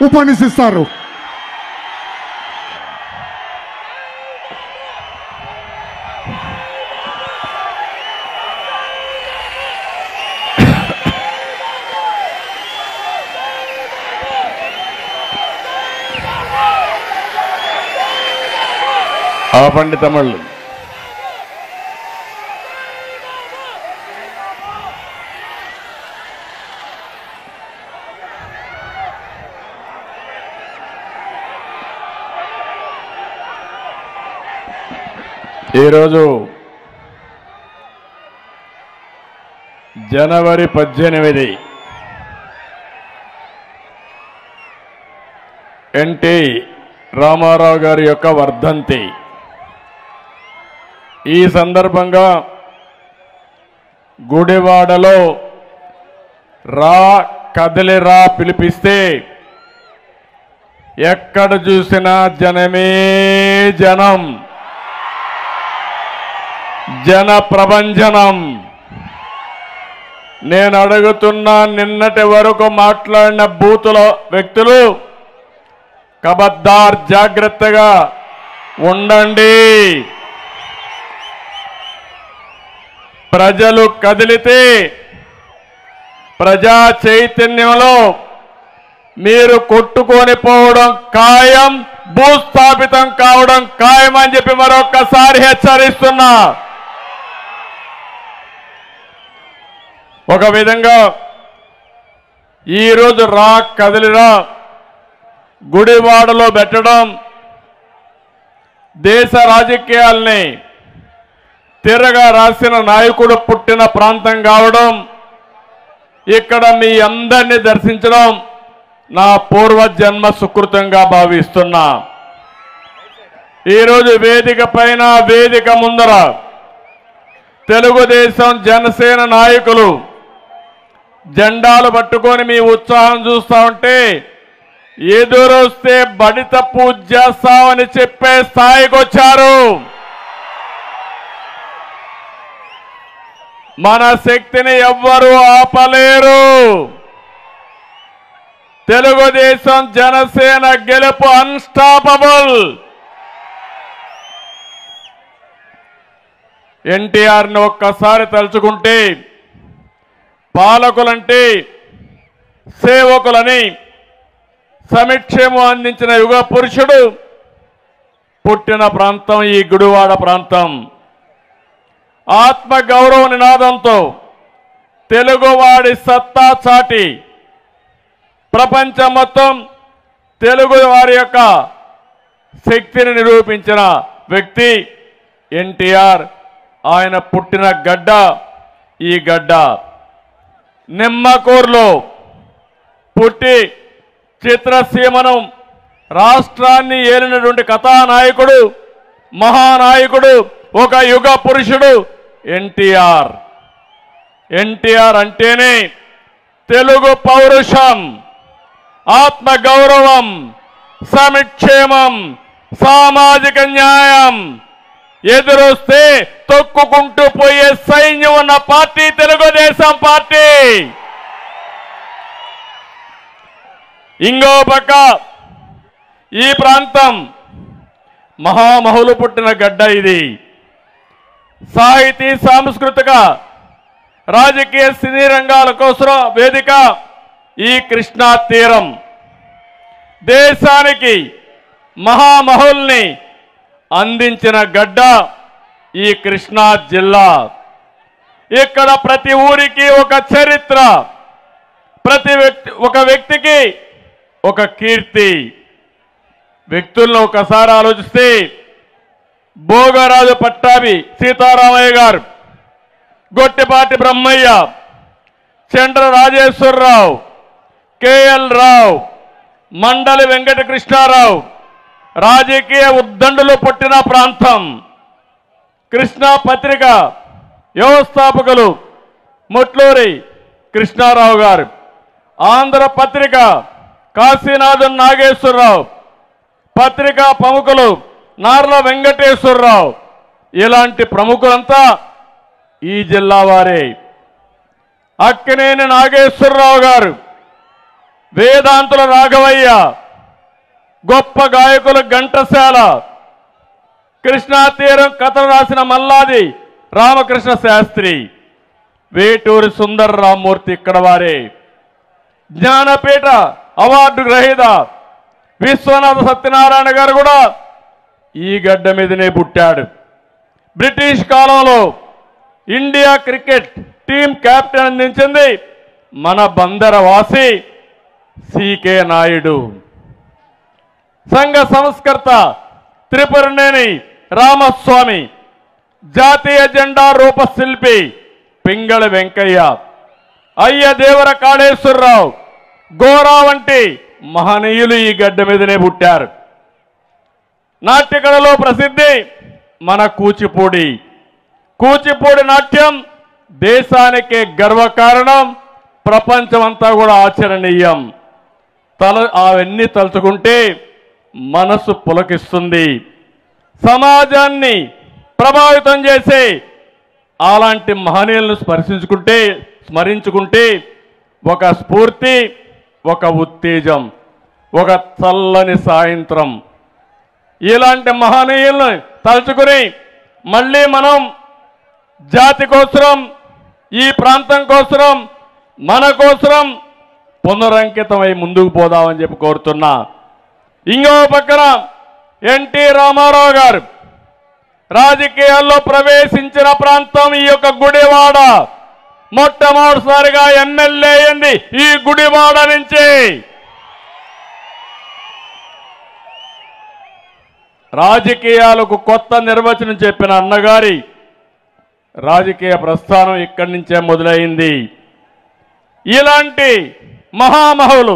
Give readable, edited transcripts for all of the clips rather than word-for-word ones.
ఉపన్యసిస్తారు. ఆపండి తమిళ్ళు. ఈరోజు జనవరి 18 ఎన్టీ రామారావు గారి యొక్క వర్ధంతి. ఈ సందర్భంగా గుడివాడలో రా కదిలిరా పిలిపిస్తే ఎక్కడ చూసినా జనమే జనం, జన ప్రభంజనం. నేను అడుగుతున్నా, నిన్నటి వరకు మాట్లాడిన బూతుల వ్యక్తులు కబద్దార్, జాగ్రత్తగా ఉండండి. ప్రజలు కదిలితే ప్రజా చైతన్యంలో మీరు కొట్టుకొని పోవడం ఖాయం, భూస్థాపితం కావడం ఖాయం అని చెప్పి మరొక్కసారి హెచ్చరిస్తున్నా. ఒక విధంగా ఈరోజు రా కదిలిరా గుడివాడలో పెట్టడం దేశ రాజకీయాల్ని తిరగా రాసిన నాయకుడు పుట్టిన ప్రాంతం కావడం, ఇక్కడ మీ అందరినీ దర్శించడం నా పూర్వజన్మ సుకృతంగా భావిస్తున్నా. ఈరోజు వేదిక పైన, వేదిక ముందర తెలుగుదేశం జనసేన నాయకులు జెండాలు పట్టుకొని మీ ఉత్సాహం చూస్తా ఉంటే ఎదురొస్తే బడిత పూజ చేస్తామని చెప్పే స్థాయికి వచ్చారు. మన శక్తిని ఎవ్వరూ ఆపలేరు. తెలుగుదేశం జనసేన గెలుపు అన్స్టాపబుల్. ఎన్టీఆర్ని ఒక్కసారి తలుచుకుంటే పాలకులంటే సేవకులని సమిక్షేమం అందించిన యుగ పురుషుడు పుట్టిన ప్రాంతం ఈ గుడివాడ ప్రాంతం. ఆత్మ గౌరవ నినాదంతో తెలుగువాడి సత్తా చాటి ప్రపంచం మొత్తం తెలుగు వారి యొక్క శక్తిని నిరూపించిన వ్యక్తి ఎన్టీఆర్. ఆయన పుట్టిన గడ్డ ఈ గడ్డ. నిమ్మకూరులో పుట్టి చిత్రసీమను రాష్ట్రాన్ని ఏలినటువంటి కథానాయకుడు, మహానాయకుడు, ఒక యుగ పురుషుడు ఎన్టీఆర్. ఎన్టీఆర్ అంటేనే తెలుగు పౌరుషం, ఆత్మ గౌరవం, సమిక్షేమం, సామాజిక న్యాయం. ఎదురొస్తే తొక్కుకుంటూ పోయే సైన్యం ఉన్న పార్టీ తెలుగుదేశం పార్టీ. ఇంకో పక్క ఈ ప్రాంతం మహామహులు పుట్టిన గడ్డ ఇది. సాహితీ, సాంస్కృతిక, రాజకీయ, సినీ రంగాల కోసం వేదిక ఈ కృష్ణా తీరం. దేశానికి మహామహుల్ని అందించిన గడ్డ ఈ కృష్ణా జిల్లా. ఇక్కడ ప్రతి ఊరికి ఒక చరిత్ర, ఒక వ్యక్తికి ఒక కీర్తి. వ్యక్తులను ఒకసారి ఆలోచిస్తే భోగరాజు పట్టాభి సీతారామయ్య గారు, గొట్టిపాటి బ్రహ్మయ్య, చంద్ర రాజేశ్వరరావు, కేఎల్ రావు, మండలి వెంకటకృష్ణారావు రాజకీయ ఉద్దండులు పుట్టిన ప్రాంతం. కృష్ణా పత్రిక వ్యవస్థాపకులు ముట్లూరి కృష్ణారావు గారు, ఆంధ్ర పత్రిక కాశీనాథన్ నాగేశ్వరరావు, పత్రికా ప్రముఖులు నార్ల వెంకటేశ్వరరావు, ఇలాంటి ప్రముఖులంతా ఈ జిల్లా వారే. అక్కినేని నాగేశ్వరరావు గారు వేదాంతుల రాఘవయ్య, గొప్ప గాయకులు ఘంటసాల, కృష్ణా తీరం కథలు రాసిన మల్లాది రామకృష్ణ శాస్త్రి, వేటూరి సుందర రామ్మూర్తి ఇక్కడ వారే. జ్ఞానపీఠ అవార్డు గ్రహీత విశ్వనాథ సత్యనారాయణ గారు కూడా ఈ గడ్డ మీదనే పుట్టాడు. బ్రిటిష్ కాలంలో ఇండియా క్రికెట్ టీం కెప్టెన్ అందించింది మన బందరవాసి సికే నాయుడు. సంఘ సంస్కర్త త్రిపురనేని రామస్వామి, జాతీయ జెండా రూపశిల్పి పింగళ వెంకయ్య, అయ్య దేవర కాళేశ్వరరావు, గోరా వంటి మహనీయులు ఈ గడ్డ మీదనే పుట్టారు. నాట్యకళలో ప్రసిద్ధి మన కూచిపూడి. కూచిపూడి నాట్యం దేశానికే గర్వకారణం, ప్రపంచమంతా కూడా ఆచరణీయం. అవన్నీ తలుచుకుంటే మనసు పులకిస్తుంది. సమాజాన్ని ప్రభావితం చేసే అలాంటి మహనీయులను స్మరించుకుంటే ఒక స్ఫూర్తి, ఒక ఉత్తేజం, ఒక చల్లని సాయంత్రం. ఇలాంటి మహనీయులను తలుచుకుని మళ్ళీ మనం జాతి కోసరం, ఈ ప్రాంతం కోసరం, మన కోసరం పునరంకితమై ముందుకు పోదామని చెప్పి కోరుతున్నా. ఇంకో పక్కన ఎన్టీ రామారావు గారు రాజకీయాల్లో ప్రవేశించిన ప్రాంతం ఈ యొక్క గుడివాడ. మొట్టమొదటిసారిగా ఎమ్మెల్యే అయింది ఈ గుడివాడ నుంచి. రాజకీయాలకు కొత్త నిర్వచనం చెప్పిన అన్నగారి రాజకీయ ప్రస్థానం ఇక్కడి నుంచే మొదలైంది. ఇలాంటి మహామహులు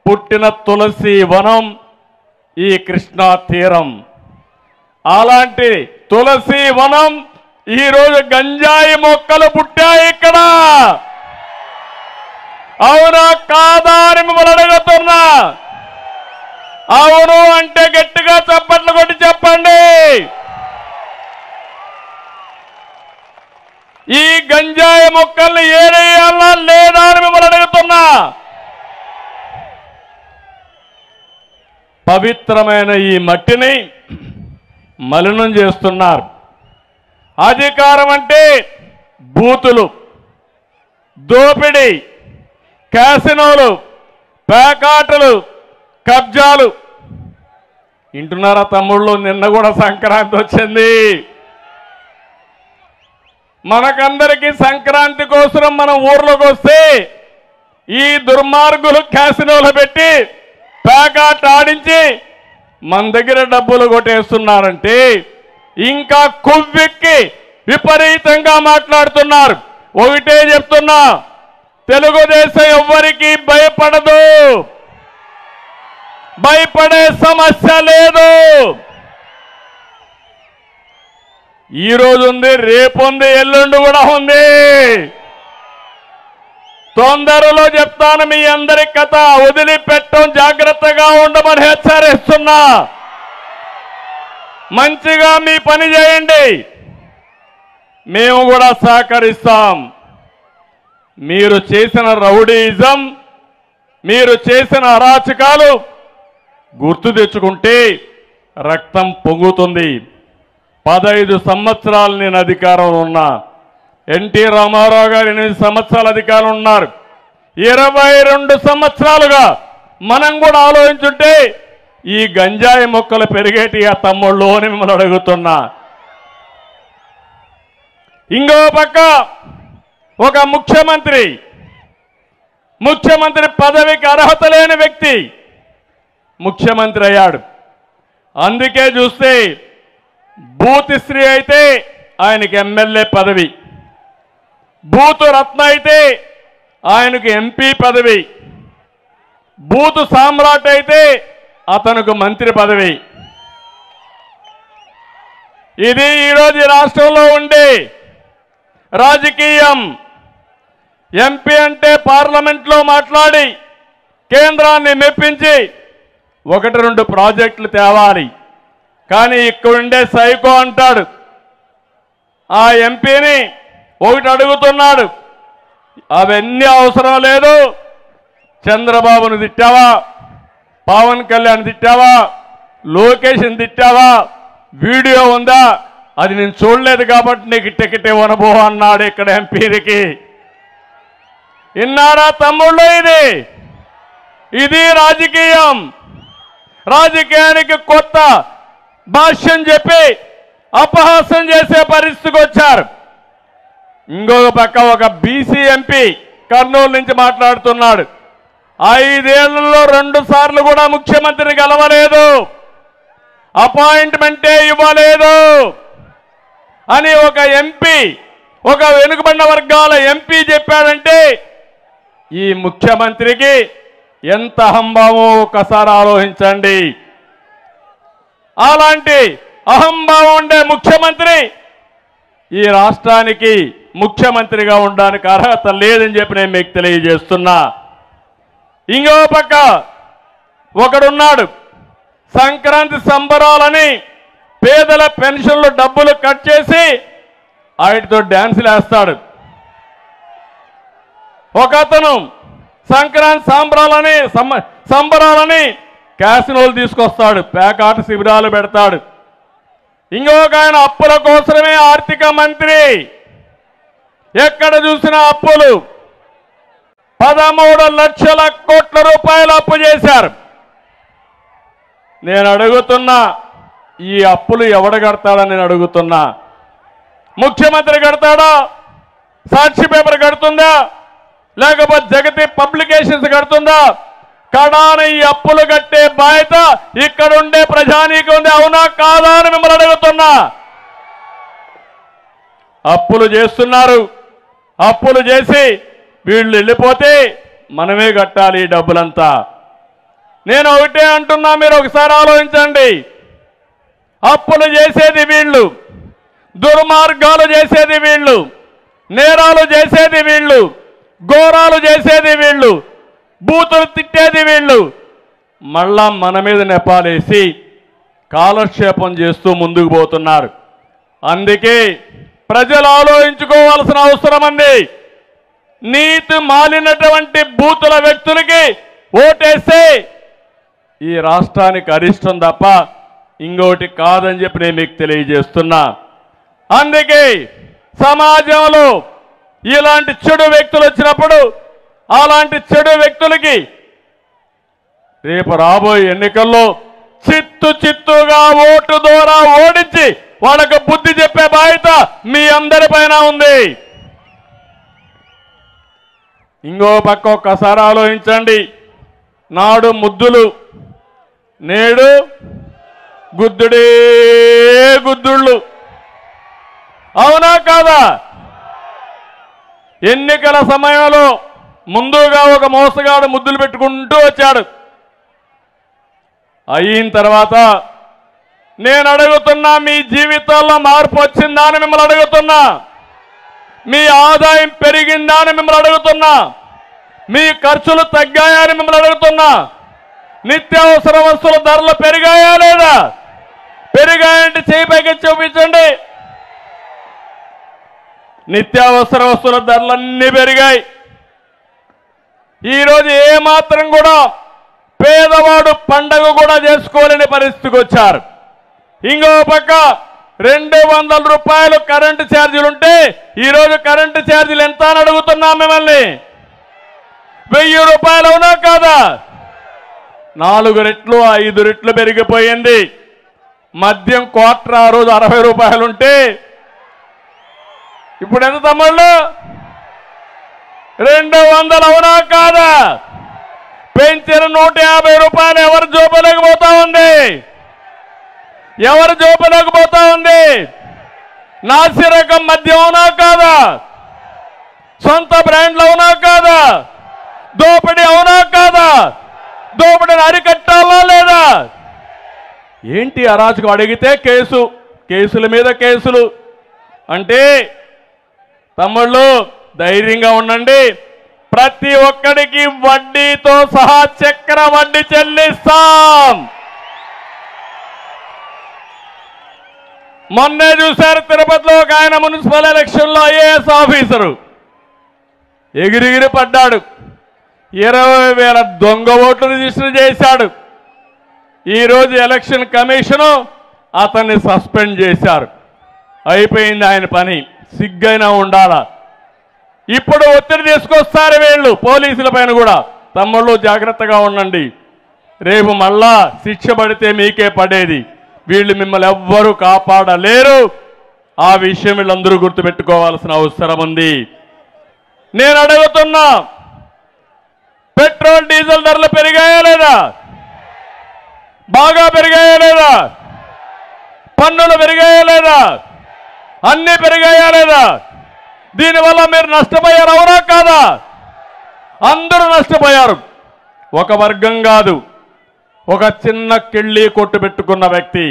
పుట్టిన తులసి వనం ఈ కృష్ణా తీరం. అలాంటి తులసి వనం ఈరోజు గంజాయి మొక్కలు పుట్టాయి ఇక్కడ. అవునా కాదా అని మిమ్మల్ని అడుగుతున్నా. అవును అంటే గట్టిగా చప్పట్లు కొట్టి చెప్పండి. ఈ గంజాయి మొక్కల్ని ఏరేయాలా లేదా అని మిమ్మల్ని అడుగుతున్నా. పవిత్రమైన ఈ మట్టిని మలినం చేస్తున్నారు. అధికారం అంటే బూతులు, దోపిడీ, క్యాసినోలు, పేకాటలు, కబ్జాలు. వింటున్నారా తమ్ముళ్ళు? నిన్న కూడా సంక్రాంతి వచ్చింది. మనకందరికీ సంక్రాంతి కోసం మనం ఊర్లోకి వస్తే ఈ దుర్మార్గులు క్యాసినోలు పెట్టి పేకాట ఆడించి మన దగ్గర డబ్బులు కొట్టేస్తున్నారంటే ఇంకా కొవ్వెక్కి విపరీతంగా మాట్లాడుతున్నారు. ఒకటే చెప్తున్నా, తెలుగుదేశం ఎవ్వరికీ భయపడదు, భయపడే సమస్య లేదు. ఈ రోజు ఉంది, రేపు ఉంది, ఎల్లుండి కూడా ఉంది. తొందరలో చెప్తాను మీ అందరి కథ. వదిలిపెట్టం, జాగ్రత్తగా ఉండమని హెచ్చరిస్తున్నా. మంచిగా మీ పని చేయండి, మేము కూడా సహకరిస్తాం. మీరు చేసిన రౌడీయిజం, మీరు చేసిన అరాచకాలు గుర్తు తెచ్చుకుంటే రక్తం పొంగుతుంది. 15 సంవత్సరాలు నేను అధికారంలో ఉన్నా. ఎన్టీ రామారావు గారు 8 సంవత్సరాల అధికారం ఉన్నారు. 22 సంవత్సరాలుగా మనం కూడా ఆలోచించుంటే ఈ గంజాయి మొక్కలు పెరిగేటి ఆ తమ్ముళ్ళు అని మిమ్మల్ని అడుగుతున్నా. ఇంకో పక్క ఒక ముఖ్యమంత్రి పదవికి అర్హత లేని వ్యక్తి ముఖ్యమంత్రి అయ్యాడు. అందుకే చూస్తే బూతిశ్రీ అయితే ఆయనకి ఎమ్మెల్యే పదవి, బూతు రత్న అయితే ఆయనకు ఎంపీ పదవి, బూతు సామ్రాట్ అయితే అతనికి మంత్రి పదవి. ఇది ఈరోజు రాష్ట్రంలో ఉండే రాజకీయం. ఎంపీ అంటే పార్లమెంట్లో మాట్లాడి కేంద్రాన్ని మెప్పించి 1-2 ప్రాజెక్టులు తేవాలి. కానీ ఇక్కడుండే సైకో అంటాడు, ఆ ఎంపీని ఒకటి అడుగుతున్నాడు, అవన్నీ అవసరం లేదు, చంద్రబాబును తిట్టావా, పవన్ కళ్యాణ్ తిట్టావా, లోకేష్ని తిట్టావా? వీడియో ఉందా? అది నేను చూడలేదు కాబట్టి నీకు టికెట్ ఇవ్వనబో అన్నాడు ఇక్కడ ఎంపీలకి. విన్నారా తమ్ముళ్ళు? ఇది రాజకీయం. రాజకీయానికి కొత్త భాష్యం చెప్పి అపహాస్యం చేసే పరిస్థితికి వచ్చారు. ఇంకొక పక్క ఒక బీసీ ఎంపీ కర్నూలు నుంచి మాట్లాడుతున్నాడు. 5 ఏళ్లలో 2 సార్లు కూడా ముఖ్యమంత్రిని గెలవలేదు, అపాయింట్మెంటే ఇవ్వలేదు అని ఒక ఎంపీ, ఒక వెనుకబడిన వర్గాల ఎంపీ చెప్పాడంటే ఈ ముఖ్యమంత్రికి ఎంత అహంభావం ఒకసారి ఆలోచించండి. అలాంటి అహంభావం ఉండే ముఖ్యమంత్రి ఈ రాష్ట్రానికి ముఖ్యమంత్రిగా ఉండడానికి అర్హత లేదని చెప్పి నేను మీకు తెలియజేస్తున్నా. ఇంకో పక్క ఒకడున్నాడు, సంక్రాంతి సంబరాలని పేదల పెన్షన్లు డబ్బులు కట్ చేసి వాటితో డ్యాన్సులు వేస్తాడు. ఒక అతను సంక్రాంతి సంబరాలని క్యాసినోలు తీసుకొస్తాడు, పేకాట శిబిరాలు పెడతాడు. ఇంకొక ఆయన అప్పుల కోసమే ఆర్థిక మంత్రి, ఎక్కడ చూసినా అప్పులు. 13 లక్షల కోట్ల రూపాయలు అప్పు చేశారు. నేను అడుగుతున్నా, ఈ అప్పులు ఎవడు కడతాడని నేను అడుగుతున్నా. ముఖ్యమంత్రి కడతాడా? సాక్షి పేపర్ కడుతుందా? లేకపోతే జగతి పబ్లికేషన్స్ కడుతుందా? కడాన ఈ అప్పులు కట్టే బాధ్యత ఇక్కడ ఉండే ప్రజానీకం ఉంది. అవునా కాదా అని మిమ్మల్ని అడుగుతున్నా. అప్పులు చేస్తున్నారు. అప్పులు చేసి వీళ్ళు వెళ్ళిపోతే మనమే కట్టాలి ఈ డబ్బులంతా. నేను ఒకటే అంటున్నా, మీరు ఒకసారి ఆలోచించండి. అప్పులు చేసేది వీళ్ళు, దుర్మార్గాలు చేసేది వీళ్ళు, నేరాలు చేసేది వీళ్ళు, ఘోరాలు చేసేది వీళ్ళు, బూతులు తిట్టేది వీళ్ళు. మళ్ళా మన మీద నెపాలేసి కాలక్షేపం చేస్తూ ముందుకు పోతున్నారు. అందుకే ప్రజలు ఆలోచించుకోవాల్సిన అవసరం ఉంది. నీతి మాలినటువంటి బూతుల వ్యక్తులకి ఓటేస్తే ఈ రాష్ట్రానికి అరిష్టం తప్ప ఇంకోటి కాదని చెప్పి నేను మీకు తెలియజేస్తున్నా. అందుకే సమాజంలో ఇలాంటి చెడు వ్యక్తులు వచ్చినప్పుడు అలాంటి చెడు వ్యక్తులకి రేపు రాబోయే ఎన్నికల్లో చిత్తుగా ఓటు ద్వారా ఓడించి వాళ్ళకు బుద్ధి చెప్పే బాధ్యత మీ అందరిపైన ఉంది. ఇంకో పక్క ఒక్కసారి ఆలోచించండి. నాడు ముద్దులు, నేడు గుద్దుడే గుద్దుళ్ళు. అవునా కాదా? ఎన్నికల సమయంలో ముందుగా ఒక మోసగాడు ముద్దులు పెట్టుకుంటూ వచ్చాడు. అయిన తర్వాత నేను అడుగుతున్నా, మీ జీవితాల్లో మార్పు వచ్చిందా అని మిమ్మల్ని అడుగుతున్నా. మీ ఆదాయం పెరిగిందా అని మిమ్మల్ని అడుగుతున్నా. మీ ఖర్చులు తగ్గాయా అని మిమ్మల్ని అడుగుతున్నా. నిత్యావసర వస్తువుల ధరలు పెరిగాయా లేదా? పెరిగాయంటే చేయి పైకి చూపించండి. నిత్యావసర వస్తువుల ధరలన్నీ పెరిగాయి. ఈరోజు ఏమాత్రం కూడా పేదవాడు పండగ కూడా చేసుకోలేని పరిస్థితికి వచ్చారు. ఇంకో పక్క 200 రూపాయలు కరెంటు ఛార్జీలు ఉంటే ఈరోజు కరెంటు ఛార్జీలు ఎంత అని అడుగుతున్నాం మిమ్మల్ని. 1000 రూపాయలు అవునా కాదా? 4 రెట్లు 5 రెట్లు పెరిగిపోయింది. మద్యం క్వార్టర్ ఆ రోజు 60 రూపాయలు ఉంటే ఇప్పుడు ఎంత తమ్ముళ్ళు? 200 అవునా కాదా? పెంచిన 150 రూపాయలు ఎవరు జోబులోకి పోతా ఉంది? ఎవరు జోబులోకి పోతా ఉంది? నాసిరకం మద్యం అవునా కాదా? సొంత బ్రాండ్లు అవునా కాదా? దోపిడీ అవునా కాదా? దోపిడీని అరికట్టాలా లేదా? ఏంటి అరాచకం? అడిగితే కేసుల మీద కేసులు. అంటే తమ్ముళ్ళు ధైర్యంగా ఉండండి. ప్రతి ఒక్కడికి వడ్డీతో సహా చక్ర వడ్డీ చెల్లిస్తాం. మొన్నే చూశారు తిరుపతిలో ఒక ఆయన మున్సిపల్ ఎలక్షన్లో ఐఏఎస్ ఆఫీసరు ఎగిరిగిరి పడ్డాడు. 20,000 దొంగ ఓట్లు రిజిస్టర్ చేశాడు. ఈరోజు ఎలక్షన్ కమిషను అతన్ని సస్పెండ్ చేశారు. అయిపోయింది ఆయన పని. సిగ్గైనా ఉండాలా. ఇప్పుడు ఒత్తిడి తీసుకొస్తారు వీళ్ళు పోలీసుల పైన కూడా. తమ్ముళ్ళు జాగ్రత్తగా ఉండండి, రేపు మళ్ళా శిక్ష పడితే మీకే పడేది. వీళ్ళు మిమ్మల్ని ఎవ్వరూ కాపాడలేరు. ఆ విషయం వీళ్ళందరూ గుర్తుపెట్టుకోవాల్సిన అవసరం ఉంది. నేను అడుగుతున్నా, పెట్రోల్ డీజిల్ ధరలు పెరిగాయా లేదా? బాగా పెరిగాయా లేదా? పన్నులు పెరిగాయా లేదా? అన్నీ పెరిగాయా లేదా? దీనివల్ల మీరు నష్టపోయారు, అవునా కాదా? అందరూ నష్టపోయారు. ఒక వర్గం కాదు, ఒక చిన్న కిళ్ళి కొట్టు పెట్టుకున్న వ్యక్తి,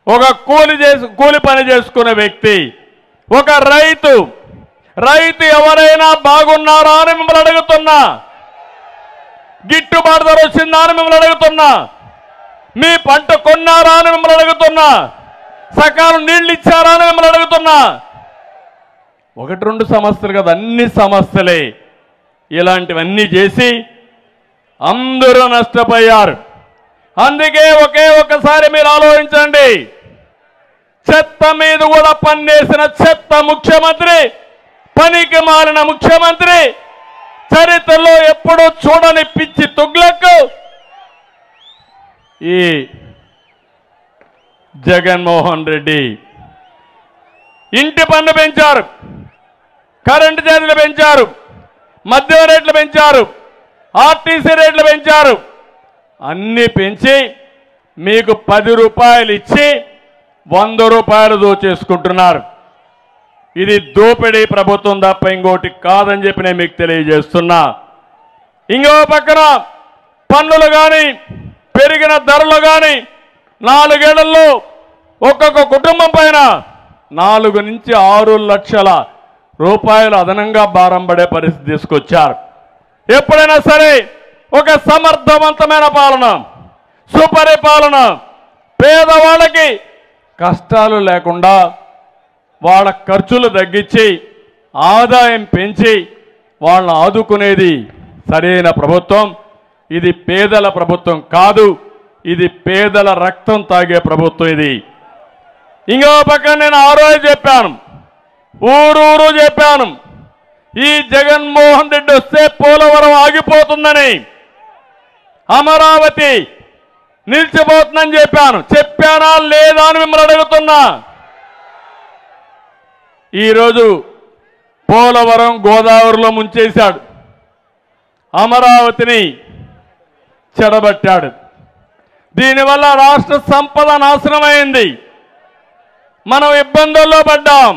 ఒక కూలి పని చేసుకునే వ్యక్తి, ఒక రైతు ఎవరైనా బాగున్నారా అని మిమ్మల్ని అడుగుతున్నా. గిట్టుబాటు ధర వచ్చిందా అని మిమ్మల్ని అడుగుతున్నా. మీ పంట కొన్నారా అని మిమ్మల్ని అడుగుతున్నా. సకాలం నీళ్ళు ఇచ్చారా అని మిమ్మల్ని అడుగుతున్నా. 1-2 సమస్యలు కదా, అన్ని సమస్యలే. ఇలాంటివన్నీ చేసి అందరూ నష్టపోయారు. అందుకే ఒక్కసారి మీరు ఆలోచించండి. చెత్త మీద కూడా పన్నేసిన చెత్త ముఖ్యమంత్రి, పనికి మాలిన ముఖ్యమంత్రి, చరిత్రలో ఎప్పుడూ చూడని పిచ్చి తుగ్లక్ ఈ జగన్మోహన్ రెడ్డి. ఇంటి పన్ను పెంచారు, కరెంటు ఛార్జీలు పెంచారు, మద్యం రేట్లు పెంచారు, ఆర్టీసీ రేట్లు పెంచారు. అన్నీ పెంచి మీకు 10 రూపాయలు ఇచ్చి 100 రూపాయలు దోచేసుకుంటున్నారు. ఇది దోపిడీ ప్రభుత్వం తప్ప ఇంకోటి కాదని చెప్పి నేను మీకు తెలియజేస్తున్నా. ఇంకో పక్కన పన్నులు కానీ, పెరిగిన ధరలు కానీ 4 ఏళ్లలో ఒక్కొక్క కుటుంబం పైన 4 నుంచి 6 లక్షల రూపాయలు అదనంగా భారం పడే పరిస్థితి తీసుకొచ్చారు. ఎప్పుడైనా సరే ఒక సమర్థవంతమైన పాలన, సుపరిపాలన, పేదవాళ్ళకి కష్టాలు లేకుండా వాళ్ళ ఖర్చులు తగ్గించి ఆదాయం పెంచి వాళ్ళని ఆదుకునేది సరైన ప్రభుత్వం. ఇది పేదల ప్రభుత్వం కాదు, ఇది పేదల రక్తం తాగే ప్రభుత్వం. ఇది ఇంకో పక్కన నేను ఆ రోజు చెప్పాను, ఊరూరు చెప్పాను, ఈ జగన్మోహన్ రెడ్డి వస్తే పోలవరం ఆగిపోతుందని, అమరావతి నిలిచిపోతుందని చెప్పాను. చెప్పానా లేదా అని మిమ్మల్ని అడుగుతున్నా. ఈరోజు పోలవరం గోదావరిలో ముంచేశాడు, అమరావతిని చెడబట్టాడు. దీనివల్ల రాష్ట్ర సంపద నాశనమైంది. మనం ఇబ్బందుల్లో పడ్డాం.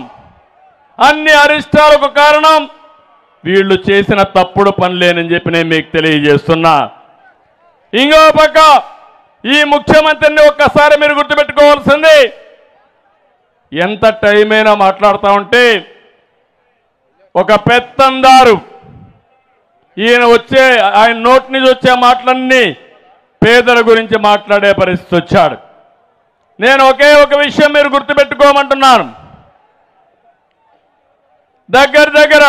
అన్ని అరిష్టాలకు కారణం వీళ్ళు చేసిన తప్పుడు పనులేనని చెప్పి నేను మీకు తెలియజేస్తున్నా. ఇంకో పక్క ఈ ముఖ్యమంత్రిని ఒక్కసారి మీరు గుర్తుపెట్టుకోవాల్సింది, ఎంత టైం అయినా మాట్లాడుతూ ఉంటే ఒక పెత్తందారు, ఆయన నోటి నుంచి వచ్చే మాటలన్నీ పేదల గురించి మాట్లాడే పరిస్థితి వచ్చాడు. నేను ఒక విషయం మీరు గుర్తుపెట్టుకోమంటున్నాను. దగ్గర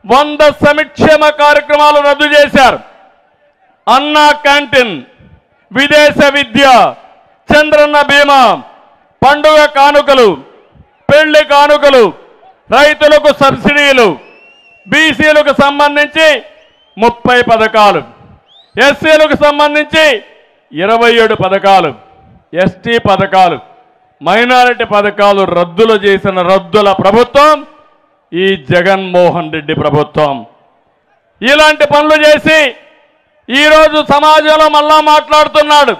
100 సంక్షేమ కార్యక్రమాలు రద్దు చేశారు. అన్నా క్యాంటీన్, విదేశ విద్య, చంద్రన్న బీమా, పండుగ కానుకలు, పెళ్లి కానుకలు, రైతులకు సబ్సిడీలు, బీసీలకు సంబంధించి 30 పథకాలు, ఎస్సీలకు సంబంధించి 27 పథకాలు, ఎస్టీ పథకాలు, మైనారిటీ పథకాలు రద్దులు చేసిన రద్దుల ప్రభుత్వం ఈ జగన్మోహన్ రెడ్డి ప్రభుత్వం. ఇలాంటి పనులు చేసి ఈరోజు సమాజంలో మళ్ళా మాట్లాడుతున్నాడు.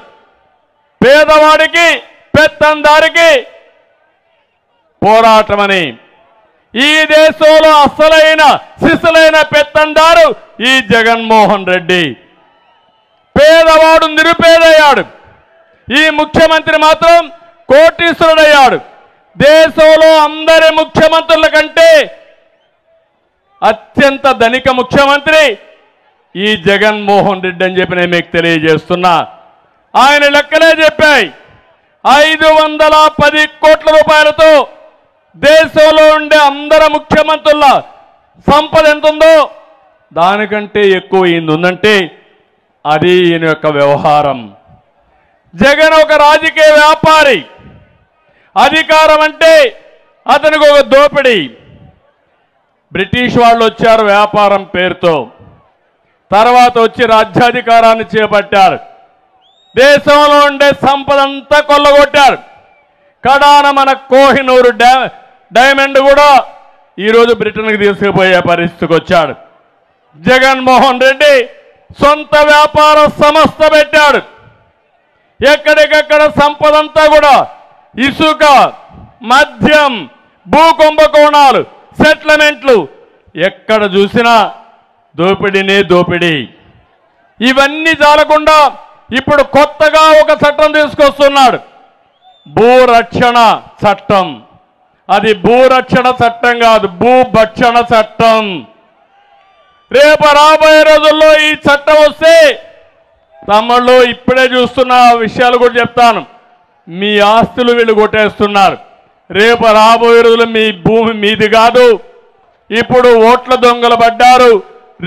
పేదవాడికి, పెత్తందారికి పోరాటమని. ఈ దేశంలో అసలైన సిసలైన పెత్తందారు ఈ జగన్మోహన్ రెడ్డి. పేదవాడు నిరుపేదయ్యాడు. ఈ ముఖ్యమంత్రి మాత్రం కోటీశ్వరుడయ్యాడు. దేశంలో అందరి ముఖ్యమంత్రుల కంటే అత్యంత ధనిక ముఖ్యమంత్రి ఈ జగన్మోహన్ రెడ్డి అని చెప్పి నేను మీకు తెలియజేస్తున్నా. ఆయన లెక్కలే చెప్పాయి. 510 కోట్ల రూపాయలతో దేశంలో ఉండే అందరి ముఖ్యమంత్రుల సంపద ఎంత ఉందో దానికంటే ఎక్కువ ఈయన ఉందంటే అది ఈయన యొక్క వ్యవహారం. జగన్ ఒక రాజకీయ వ్యాపారి. అధికారం అంటే అతనికి ఒక దోపిడీ. బ్రిటిష్ వాళ్ళు వచ్చారు వ్యాపారం పేరుతో, తర్వాత వచ్చి రాజ్యాధికారాన్ని చేపట్టారు. దేశంలో ఉండే సంపదంతా కొల్లగొట్టారు. కడాన మన కోహినూరు డైమండ్ కూడా ఈరోజు బ్రిటన్కి తీసుకుపోయే పరిస్థితికి వచ్చాడు. జగన్మోహన్ రెడ్డి సొంత వ్యాపార సంస్థ పెట్టాడు. ఎక్కడికక్కడ సంపదంతా కూడా ఇసుక, మద్యం, భూ కుంభకోణాలు, సెటిల్మెంట్లు, ఎక్కడ చూసినా దోపిడీనే దోపిడీ. ఇవన్నీ చాలకుండా ఇప్పుడు కొత్తగా ఒక చట్టం తీసుకొస్తున్నాడు, భూరక్షణ చట్టం. అది భూరక్షణ చట్టం కాదు, భూభక్షణ చట్టం. రేపు రాబోయే రోజుల్లో ఈ చట్టం వస్తే తమ్ముళ్ళు ఇప్పుడే చూస్తున్న విషయాలు కూడా చెప్తాను. మీ ఆస్తులు వీళ్ళు కొట్టేస్తున్నారు. రేపు రాబోయే రోజుల్లో మీ భూమి మీది కాదు. ఇప్పుడు ఓట్ల దొంగలు పడ్డారు,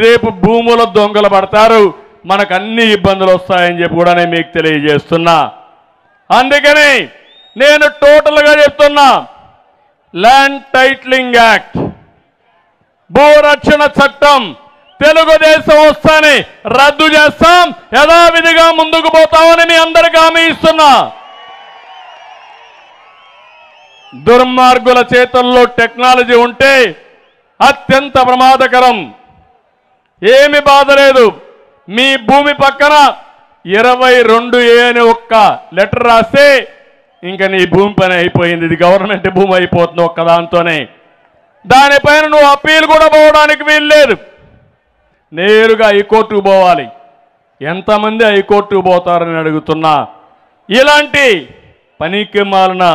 రేపు భూముల దొంగలు పడతారు. మనకు అన్ని ఇబ్బందులు వస్తాయని చెప్పి కూడా నేను మీకు తెలియజేస్తున్నా. అందుకని నేను టోటల్గా చెప్తున్నా, ల్యాండ్ టైటిలింగ్ యాక్ట్, భూరక్షణ చట్టం తెలుగుదేశం వస్తానే రద్దు చేస్తాం, యథావిధిగా ముందుకు పోతామని మీ అందరికీ హామీ ఇస్తున్నా. దుర్మార్గుల చేతుల్లో టెక్నాలజీ ఉంటే అత్యంత ప్రమాదకరం. ఏమి బాధ లేదు. మీ భూమి పక్కన 22A అని ఒక్క లెటర్ రాస్తే ఇంకా నీ భూమి పని అయిపోయింది. ఇది గవర్నమెంట్ భూమి అయిపోతుంది ఒక్కదాంతోనే. దానిపైన నువ్వు అప్పీల్ కూడా పోవడానికి వీల్లేదు. నేరుగా హైకోర్టుకు పోవాలి. ఎంతమంది హైకోర్టుకు పోతారని అడుగుతున్నా. ఇలాంటి పనికి మాలిన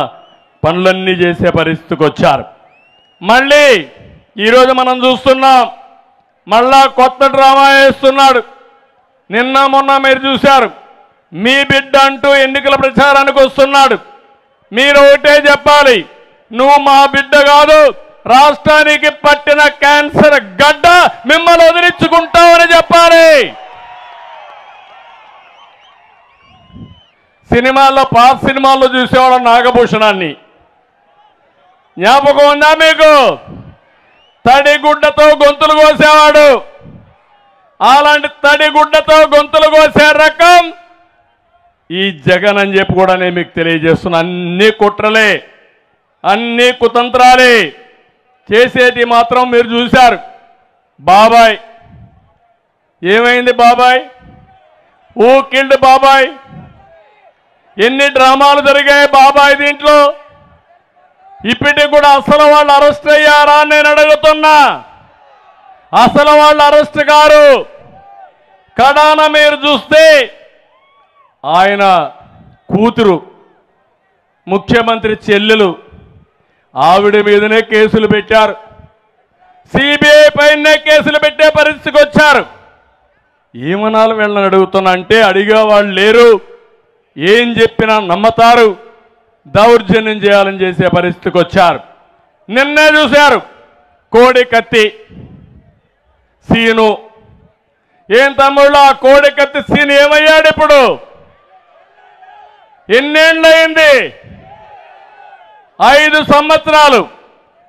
పనులన్నీ చేసే పరిస్థితికి వచ్చారు. మళ్ళీ ఈరోజు మనం చూస్తున్నాం, మళ్ళా కొత్త డ్రామా వేస్తున్నాడు. నిన్న మొన్న మీరు చూశారు, మీ బిడ్డ అంటూ ఎన్నికల ప్రచారానికి వస్తున్నాడు. మీరు ఒకటే చెప్పాలి, నువ్వు మా బిడ్డ కాదు, రాష్ట్రానికి పట్టిన క్యాన్సర్ గడ్డ, మిమ్మల్ని వదిలించుకుంటామని చెప్పాలి. సినిమాల్లో పాత సినిమాల్లో చూసేవాడు నాగభూషణాన్ని, జ్ఞాపకం ఉందా మీకు? తడిగుడ్డతో గొంతులు కోసేవాడు. అలాంటి తడిగుడ్డతో గొంతులు కోసే రకం ఈ జగన్ అని చెప్పి కూడా నేను మీకు తెలియజేస్తున్నా. అన్ని కుట్రలే, అన్ని కుతంత్రాలే. చేసేది మాత్రం మీరు చూశారు. బాబాయ్ ఏమైంది? బాబాయ్ ఊ కిల్డ్ బాబాయ్. ఎన్ని డ్రామాలు జరిగాయి బాబాయ్ దీంట్లో. ఇప్పటికి కూడా అసలు వాళ్ళు అరెస్ట్ అయ్యారా అని నేను అడుగుతున్నా. అసలు వాళ్ళు అరెస్ట్ కారు. కడాన మీరు చూస్తే ఆయన కూతురు, ముఖ్యమంత్రి చెల్లెలు, ఆవిడ మీదనే కేసులు పెట్టారు. సిబిఐ పైనే కేసులు పెట్టే పరిస్థితికి వచ్చారు. ఏమనాలి వీళ్ళని అడుగుతున్నా అంటే, అడిగే వాళ్ళు లేరు. ఏం చెప్పినా నమ్మతారు. దౌర్జన్యం చేయాలని చేసే పరిస్థితికి వచ్చారు. నిన్నే చూశారు కోడి కత్తి సీను. ఏం తమ్ముళ్ళు, ఆ కోడి కత్తి సీను ఏమయ్యాడు? ఇప్పుడు ఎన్నేళ్ళయింది? 5 సంవత్సరాలు.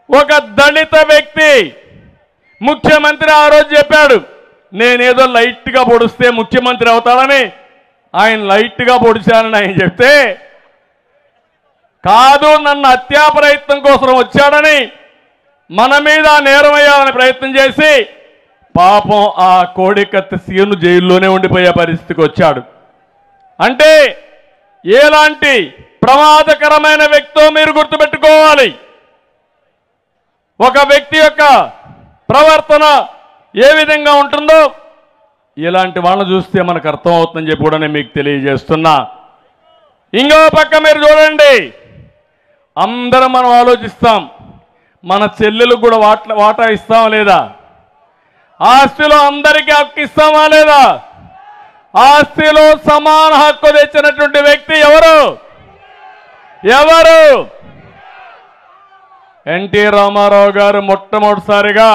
ఒక దళిత వ్యక్తి ముఖ్యమంత్రి ఆ రోజు చెప్పాడు, నేనేదో లైట్గా పొడిస్తే ముఖ్యమంత్రి అవుతాడని. ఆయన లైట్గా పొడిచానని ఆయన చెప్తే, కాదు నన్ను హత్యా ప్రయత్నం కోసం వచ్చాడని మన మీద నేరం వేయాలని ప్రయత్నం చేసి పాపం ఆ కోడికత్తి సీను జైల్లోనే ఉండిపోయే పరిస్థితికి వచ్చాడు. అంటే ఎలాంటి ప్రమాదకరమైన వ్యక్తో మీరు గుర్తుపెట్టుకోవాలి. ఒక వ్యక్తి యొక్క ప్రవర్తన ఏ విధంగా ఉంటుందో ఇలాంటి వాళ్ళని చూస్తే మనకు అర్థమవుతుందని చెప్పి కూడా నేను మీకు తెలియజేస్తున్నా. ఇంకో పక్క మీరు చూడండి, అందరం మనం ఆలోచిస్తాం, మన చెల్లెలకు కూడా వాటా ఇస్తామా లేదా? ఆస్తిలో అందరికీ హక్కు ఇస్తామా లేదా? ఆస్తిలో సమాన హక్కు తెచ్చినటువంటి వ్యక్తి ఎవరు? ఎన్టీ రామారావు గారు మొట్టమొదటిసారిగా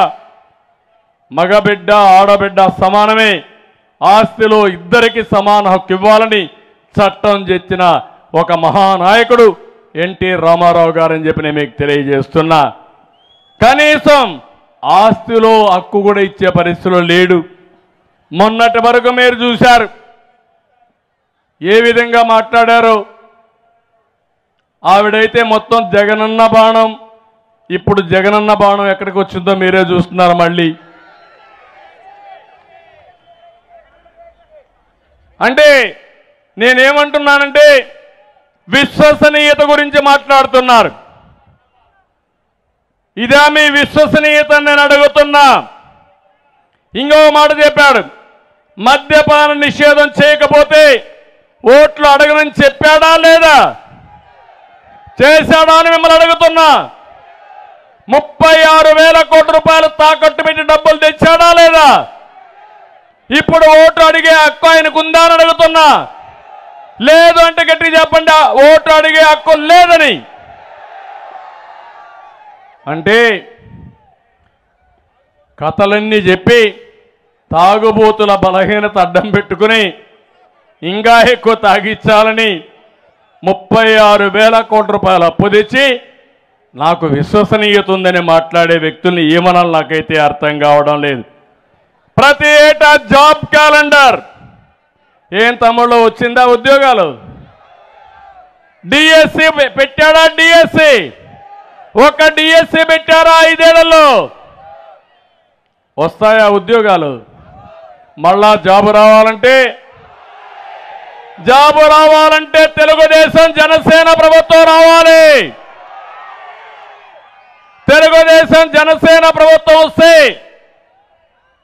మగబిడ్డ ఆడబిడ్డ సమానమే, ఆస్తిలో ఇద్దరికి సమాన హక్కు ఇవ్వాలని చట్టం తెచ్చిన ఒక మహానాయకుడు ఎన్టీ రామారావు గారని చెప్పి నేను మీకు తెలియజేస్తున్నా. కనీసం ఆస్తిలో హక్కు కూడా ఇచ్చే పరిస్థితిలో లేడు. మొన్నటి వరకు మీరు చూశారు ఏ విధంగా మాట్లాడారో. ఆవిడైతే మొత్తం జగనన్న బాణం, ఇప్పుడు జగనన్న బాణం ఎక్కడికి వచ్చిందో మీరే చూస్తున్నారు. మళ్ళీ అంటే నేనేమంటున్నానంటే విశ్వసనీయత గురించి మాట్లాడుతున్నారు. ఇదా మీ విశ్వసనీయత నేను అడుగుతున్నా. ఇంకో మాట చెప్పాడు, మద్యపాన నిషేధం చేయకపోతే ఓట్లు అడగనని చెప్పాడా లేదా? చేశాడా అని మిమ్మల్ని అడుగుతున్నా. 36,000 కోట్ల రూపాయలు తాకట్టు పెట్టి డబ్బులు తెచ్చాడా లేదా? ఇప్పుడు ఓటు అడిగే హక్కు ఆయనకు ఉందా అని అడుగుతున్నా. లేదు అంటే గట్టిగా చెప్పండి, ఓటు అడిగే హక్కు లేదని. అంటే కథలన్నీ చెప్పి తాగుబోతుల బలహీనత అడ్డం పెట్టుకుని ఇంకా ఎక్కువ తాగిచ్చాలని 36,000 కోట్ల రూపాయలు అప్పు తెచ్చి నాకు విశ్వసనీయత ఉందని మాట్లాడే వ్యక్తుల్ని ఏమనాలి నాకైతే అర్థం కావడం లేదు. ప్రతి ఏటా జాబ్ క్యాలెండర్ ఏం తమ్ముళ్ళు వచ్చిందా? ఉద్యోగాలు డిఎస్సి పెట్టాడా? డిఎస్సి ఒక డిఎస్సి పెట్టారా? 5 ఏళ్లలో వస్తాయా ఉద్యోగాలు? మళ్ళా జాబు రావాలంటే తెలుగుదేశం జనసేన ప్రభుత్వం రావాలి. తెలుగుదేశం జనసేన ప్రభుత్వం వస్తే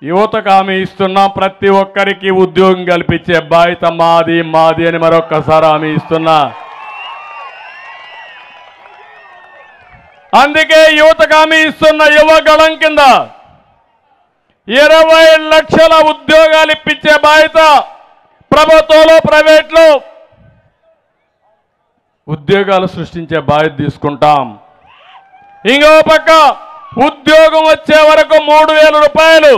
యువతకు హామీ ఇస్తున్నాం, ప్రతి ఒక్కరికి ఉద్యోగం కల్పించే బాధ్యత మాది అని మరొక్కసారి హామీ ఇస్తున్నా. అందుకే యువతకు హామీ ఇస్తున్న యువగళం కింద 20 లక్షల ఉద్యోగాలు ఇప్పించే బాధ్యత ప్రభుత్వంలో ప్రైవేట్లో ఉద్యోగాలు సృష్టించే బాధ్యత తీసుకుంటాం. ఇంకో పక్క ఉద్యోగం వచ్చే వరకు 3,000 రూపాయలు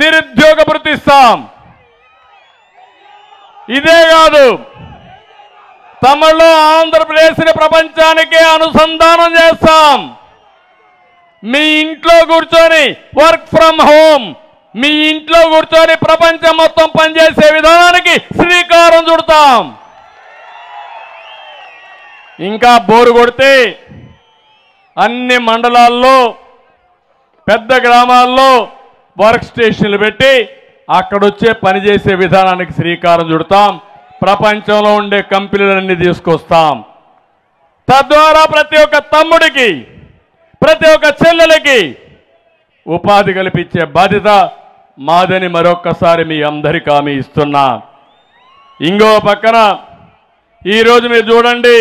నిరుద్యోగ భృతి ఇస్తాం. ఇదే కాదు, తమిళలో ఆంధ్రప్రదేశ్ని ప్రపంచానికే అనుసంధానం చేస్తాం. మీ ఇంట్లో కూర్చొని వర్క్ ఫ్రమ్ హోమ్, మీ ఇంట్లో కూర్చొని ప్రపంచం మొత్తం పనిచేసే విధానానికి శ్రీకారం చుడతాం. ఇంకా బోరు కొడితే అన్ని మండలాల్లో పెద్ద గ్రామాల్లో వర్క్ స్టేషన్లు పెట్టి అక్కడొచ్చే పనిచేసే విధానానికి శ్రీకారం చుడతాం. ప్రపంచంలో ఉండే కంపెనీలన్నీ తీసుకొస్తాం. తద్వారా ప్రతి ఒక్క తమ్ముడికి, ప్రతి ఒక్క చెల్లెలకి ఉపాధి కల్పించే బాధ్యత మాదని మరొక్కసారి మీ అందరికీ హామీ ఇస్తున్నా. ఇంకో పక్కన ఈరోజు మీరు చూడండి,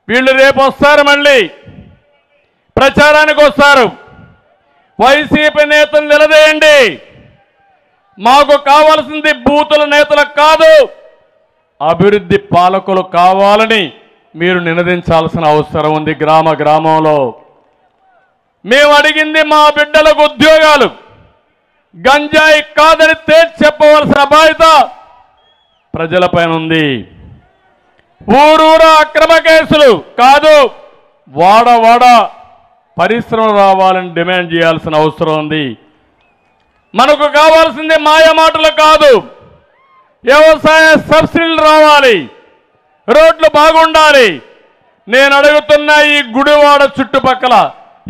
వీళ్ళు రేపు వస్తారు, మళ్ళీ ప్రచారానికి వస్తారు. వైసీపీ నేతలు నిలదీయండి. మాకు కావాల్సింది బూతుల నేతలకు కాదు, అభివృద్ధి పాలకులు కావాలని మీరు నినదించాల్సిన అవసరం ఉంది. గ్రామంలో మేము అడిగింది మా బిడ్డలకు ఉద్యోగాలు, గంజాయి కాదని తేల్చి చెప్పవలసిన బాధ్యత ప్రజలపైన ఉంది. ఊరూరా అక్రమ కేసులు కాదు, వాడ పరిశ్రమ రావాలని డిమాండ్ చేయాల్సిన అవసరం ఉంది. మనకు కావాల్సింది మాయ మాటలు కాదు, వ్యవసాయ సబ్సిడీలు రావాలి, రోడ్లు బాగుండాలి. నేను అడుగుతున్న ఈ గుడివాడ చుట్టుపక్కల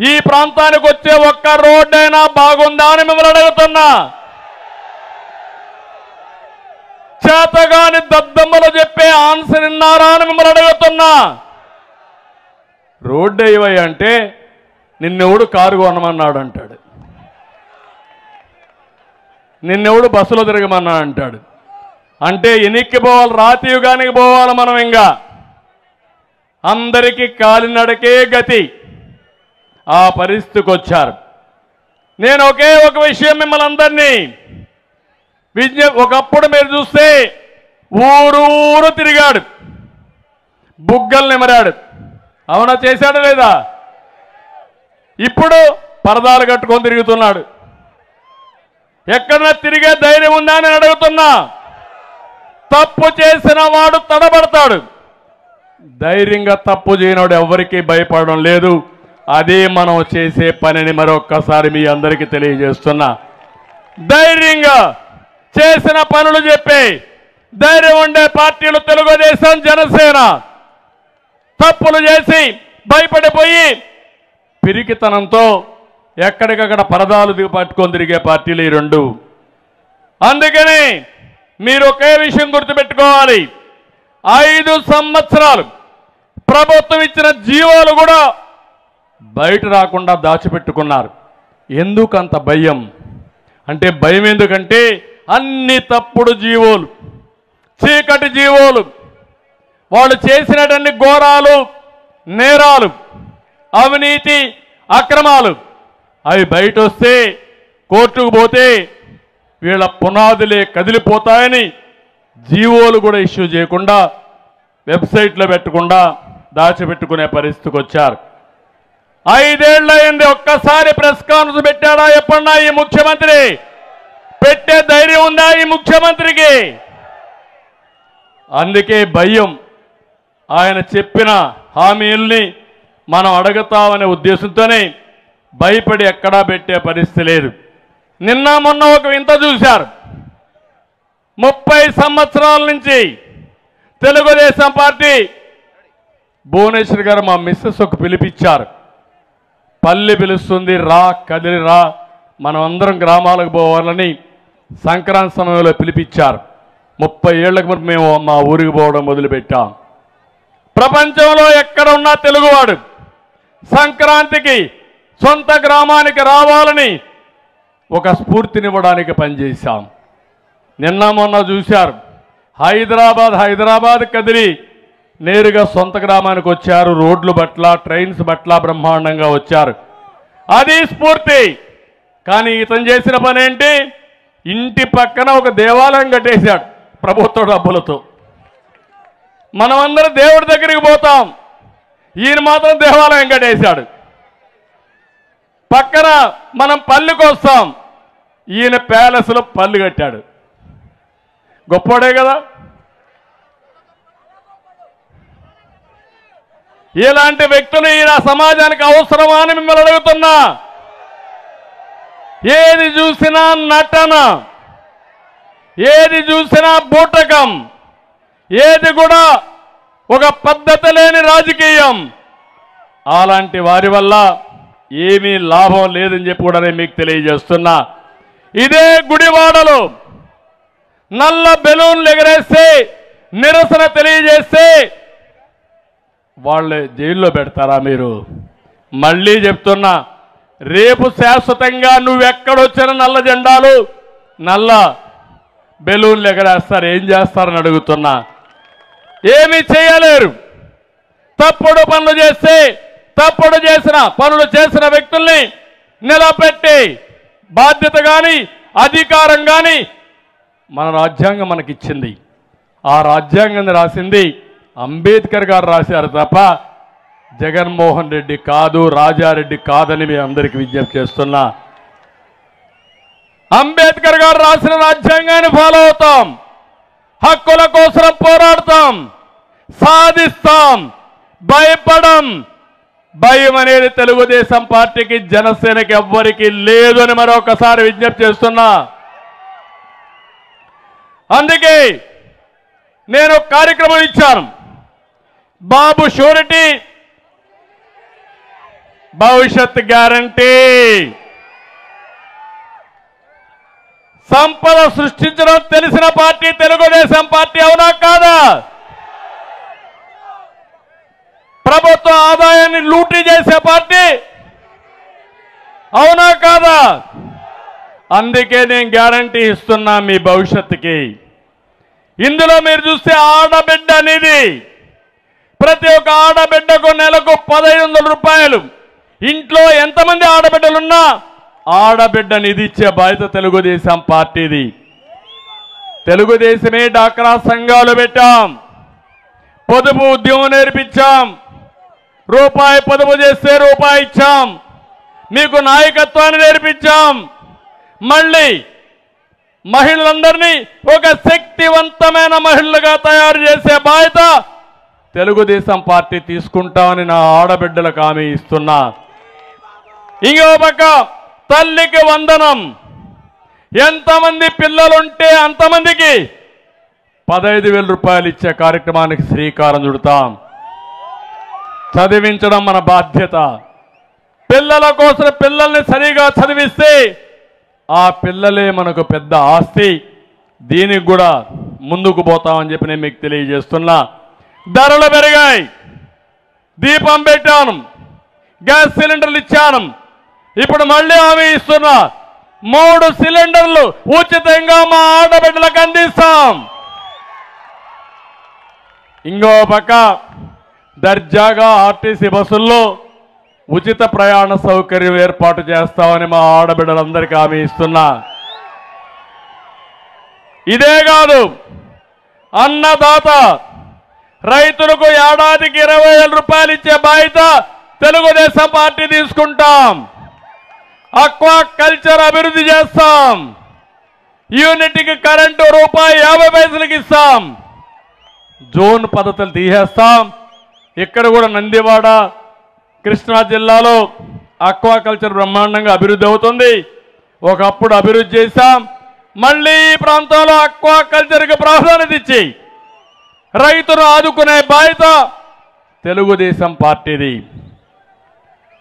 ఈ ప్రాంతానికి వచ్చే ఒక్క రోడ్డైనా బాగుందా అని మిమ్మల్ని అడుగుతున్నా. చేతగాని దద్దమ్మలు చెప్పే ఆన్సర్ విన్నారా అని మిమ్మల్ని అడుగుతున్నా. రోడ్డు అయ్యవయ్య అంటే నిన్నెవడు కారు కొనమన్నాడు అంటాడు, నిన్నెవడు బస్సులో తిరగమన్నా అంటాడు. అంటే ఎన్నిక్కి పోవాలి, రాతి యుగానికి పోవాలి మనం. ఇంకా అందరికీ కాలినడకే గతి, ఆ పరిస్థితికి వచ్చారు. నేను ఒకే ఒక విషయం మిమ్మల్ని అందరినీ ఒకప్పుడు మీరు చూస్తే ఊరూరు తిరిగాడు, బుగ్గలు నిమరాడు. అవునా? చేశాడా లేదా? ఇప్పుడు పరదాలు కట్టుకొని తిరుగుతున్నాడు. ఎక్కడన్నా తిరిగే ధైర్యం ఉందా అని అడుగుతున్నా. తప్పు చేసిన వాడు తడబడతాడు. ధైర్యంగా తప్పు చేయనోడు ఎవరికీ భయపడడం లేదు. అదే మనం చేసే పనిని మరొక్కసారి మీ అందరికీ తెలియజేస్తున్నా. ధైర్యంగా చేసిన పనులు చెప్పి ధైర్యం ఉండే పార్టీలు తెలుగుదేశం, జనసేన. తప్పులు చేసి భయపడిపోయి పిరికితనంతో ఎక్కడికక్కడ పరదాలు పట్టుకొని తిరిగే పార్టీలు ఈ రెండు. అందుకని మీరు ఒకే విషయం గుర్తుపెట్టుకోవాలి. 5 సంవత్సరాలు ప్రభుత్వం ఇచ్చిన జీవోలు కూడా బయట రాకుండా దాచిపెట్టుకున్నారు. ఎందుకంత భయం అంటే, భయం ఎందుకంటే అన్ని తప్పుడు జీవోలు, చీకటి జీవోలు, వాళ్ళు చేసినటువంటి ఘోరాలు, నేరాలు, అవినీతి, అక్రమాలు అవి బయట వస్తే కోర్టుకు పోతే వీళ్ళ పునాదులే కదిలిపోతాయని జీవోలు కూడా ఇష్యూ చేయకుండా వెబ్సైట్లో పెట్టకుండా దాచిపెట్టుకునే పరిస్థితికి వచ్చారు. 5 ఏళ్లైంది. ఒక్కసారి ప్రెస్ కాన్ఫరెన్స్ పెట్టాడా ఎప్పుడన్నా ఈ ముఖ్యమంత్రి? పెట్టే ధైర్యం ఉందా ఈ ముఖ్యమంత్రికి? అందుకే భయం. ఆయన చెప్పిన హామీల్ని మనం అడుగుతామనే ఉద్దేశంతోనే భయపడి ఎక్కడా పెట్టే పరిస్థితి లేదు. నిన్న మొన్న ఒక వింత చూశారు. 30 సంవత్సరాల నుంచి తెలుగుదేశం పార్టీ భువనేశ్వర్ గారు మా మిస్సెస్ ఒక పిలిపించారు. పల్లె పిలుస్తుంది, రా, కదిలి రా, మనం అందరం గ్రామాలకు పోవాలని సంక్రాంతి సమయంలో పిలిపించారు. 30 ఏళ్లకు ముందు మేము మా ఊరికి పోవడం మొదలుపెట్టాం. ప్రపంచంలో ఎక్కడ ఉన్నా తెలుగువాడు సంక్రాంతికి సొంత గ్రామానికి రావాలని ఒక స్ఫూర్తినివ్వడానికి పనిచేశాం. నిన్న మొన్న చూశారు, హైదరాబాద్ కదిలి నేరుగా సొంత గ్రామానికి వచ్చారు. రోడ్లు పట్ల, ట్రైన్స్ పట్ల బ్రహ్మాండంగా వచ్చారు. అది స్ఫూర్తి. కానీ ఇతను చేసిన పని ఏంటి? ఇంటి పక్కన ఒక దేవాలయం కట్టేశాడు ప్రభుత్వ డబ్బులతో. మనమందరం దేవుడి దగ్గరికి పోతాం, ఈయన మాత్రం దేవాలయం కట్టేశాడు. పక్కన మనం పల్లికి వస్తాం, ఈయన ప్యాలెస్లో పల్లి కట్టాడు. గొప్పవాడే కదా. ఇలాంటి వ్యక్తులు ఈయన సమాజానికి అవసరమా అని మిమ్మల్ని అడుగుతున్నా. ఏది చూసినా నటన, ఏది చూసినా బూటకం, ఏది కూడా ఒక పద్ధతి లేని రాజకీయం. అలాంటి వారి వల్ల ఏమీ లాభం లేదని చెప్పి కూడా నేను మీకు తెలియజేస్తున్నా. ఇదే గుడివాడలో నల్ల బెలూన్లు ఎగరేస్తే, నిరసన తెలియజేస్తే వాళ్ళే జైల్లో పెడతారా మీరు? మళ్ళీ చెప్తున్నా, రేపు శాశ్వతంగా నువ్వెక్కడొచ్చిన నల్ల జెండాలు, నల్ల బెలూన్లు ఎగరేస్తారు. ఏం చేస్తారని అడుగుతున్నా. ఏమీ చేయలేరు. తప్పుడు పనులు చేస్తే, తప్పుడు చేసిన పనులు చేసిన వ్యక్తుల్ని నిలబెట్టి బాధ్యత కానీ అధికారం కానీ మన రాజ్యాంగం మనకిచ్చింది. ఆ రాజ్యాంగాన్ని రాసింది అంబేద్కర్ గారు రాశారు తప్ప జగన్మోహన్ రెడ్డి కాదు, రాజారెడ్డి కాదని మీ అందరికీ విజ్ఞప్తి చేస్తున్నా. అంబేద్కర్ గారు రాసిన రాజ్యాంగాన్ని ఫాలో అవుతాం, హక్కుల కోసం పోరాడతాం, సాధిస్తాం, భయపడం. భయం అనేది తెలుగుదేశం పార్టీకి, జనసేనకి ఎవ్వరికీ లేదు అని మరొకసారి విజ్ఞప్తి చేస్తున్నా. అందుకే నేను కార్యక్రమం ఇచ్చాను. బాబు షూరిటీ, భవిష్యత్ గ్యారంటీ. సంపద సృష్టించడం తెలిసిన పార్టీ తెలుగుదేశం పార్టీ, అవునా కాదా? ప్రభుత్వ ఆదాయాన్ని లూటీ చేసే పార్టీ, అవునా కాదా? అందుకే నేను గ్యారంటీ ఇస్తున్నా మీ భవిష్యత్తుకి. ఇందులో మీరు చూస్తే ఆడబిడ్డ నిధి, ప్రతి ఒక్క ఆడబిడ్డకు నెలకు 1500 రూపాయలు. ఇంట్లో ఎంతమంది ఆడబిడ్డలున్నా ఆడబిడ్డ నిధి ఇచ్చే బాధ్యత తెలుగుదేశం పార్టీది. తెలుగుదేశమే డాక్రా సంఘాలు పెట్టాం, పొదుపు ఉద్యమం నేర్పించాం, రూపాయి పొదుపు చేస్తే రూపాయి ఇచ్చాం, మీకు నాయకత్వాన్ని నేర్పించాం. మళ్ళీ మహిళలందరినీ ఒక శక్తివంతమైన మహిళలుగా తయారు చేసే బాధ్యత తెలుగుదేశం పార్టీ తీసుకుంటామని నా ఆడబిడ్డలకు హామీ ఇస్తున్నా. ఇంకో పక్క తల్లికి వందనం. ఎంతమంది పిల్లలుంటే అంతమందికి 15,000 రూపాయలు ఇచ్చే కార్యక్రమానికి శ్రీకారం చుడతాం. చదివించడం మన బాధ్యత. పిల్లల కోసం పిల్లల్ని సరిగా చదివిస్తే ఆ పిల్లలే మనకు పెద్ద ఆస్తి. దీనికి కూడా ముందుకు పోతామని చెప్పి నేను మీకు తెలియజేస్తున్నా. ధరలు పెరిగాయి. దీపం పెట్టాను, గ్యాస్ సిలిండర్లు ఇచ్చాను. ఇప్పుడు మళ్ళీ హామీ ఇస్తున్నా, 3 సిలిండర్లు ఉచితంగా మా ఆడబిడ్డలకు అందిస్తాం. ఇంకో పక్క దర్జాగా ఆర్టీసీ బస్సుల్లో ఉచిత ప్రయాణ సౌకర్యం ఏర్పాటు చేస్తామని మా ఆడబిడ్డలందరికీ హామీ ఇస్తున్నా. ఇదే కాదు, అన్నదాత రైతులకు ఏడాదికి 20,000 రూపాయలు ఇచ్చే బాధ్యత తెలుగుదేశం పార్టీ తీసుకుంటాం. అక్వా కల్చర్ అభివృద్ధి చేస్తాం. యూనిట్కి కరెంటు ₹1.50 ఇస్తాం. జోన్ పద్ధతులు తీసేస్తాం. ఇక్కడ కూడా నందివాడ, కృష్ణా జిల్లాలో అక్వాకల్చర్ బ్రహ్మాండంగా అభివృద్ధి అవుతుంది. ఒకప్పుడు అభివృద్ధి చేశాం. మళ్ళీ ఈ ప్రాంతంలో అక్వాకల్చర్కి ప్రాధాన్యత ఇచ్చి రైతును ఆదుకునే బాధ్యత తెలుగుదేశం పార్టీది.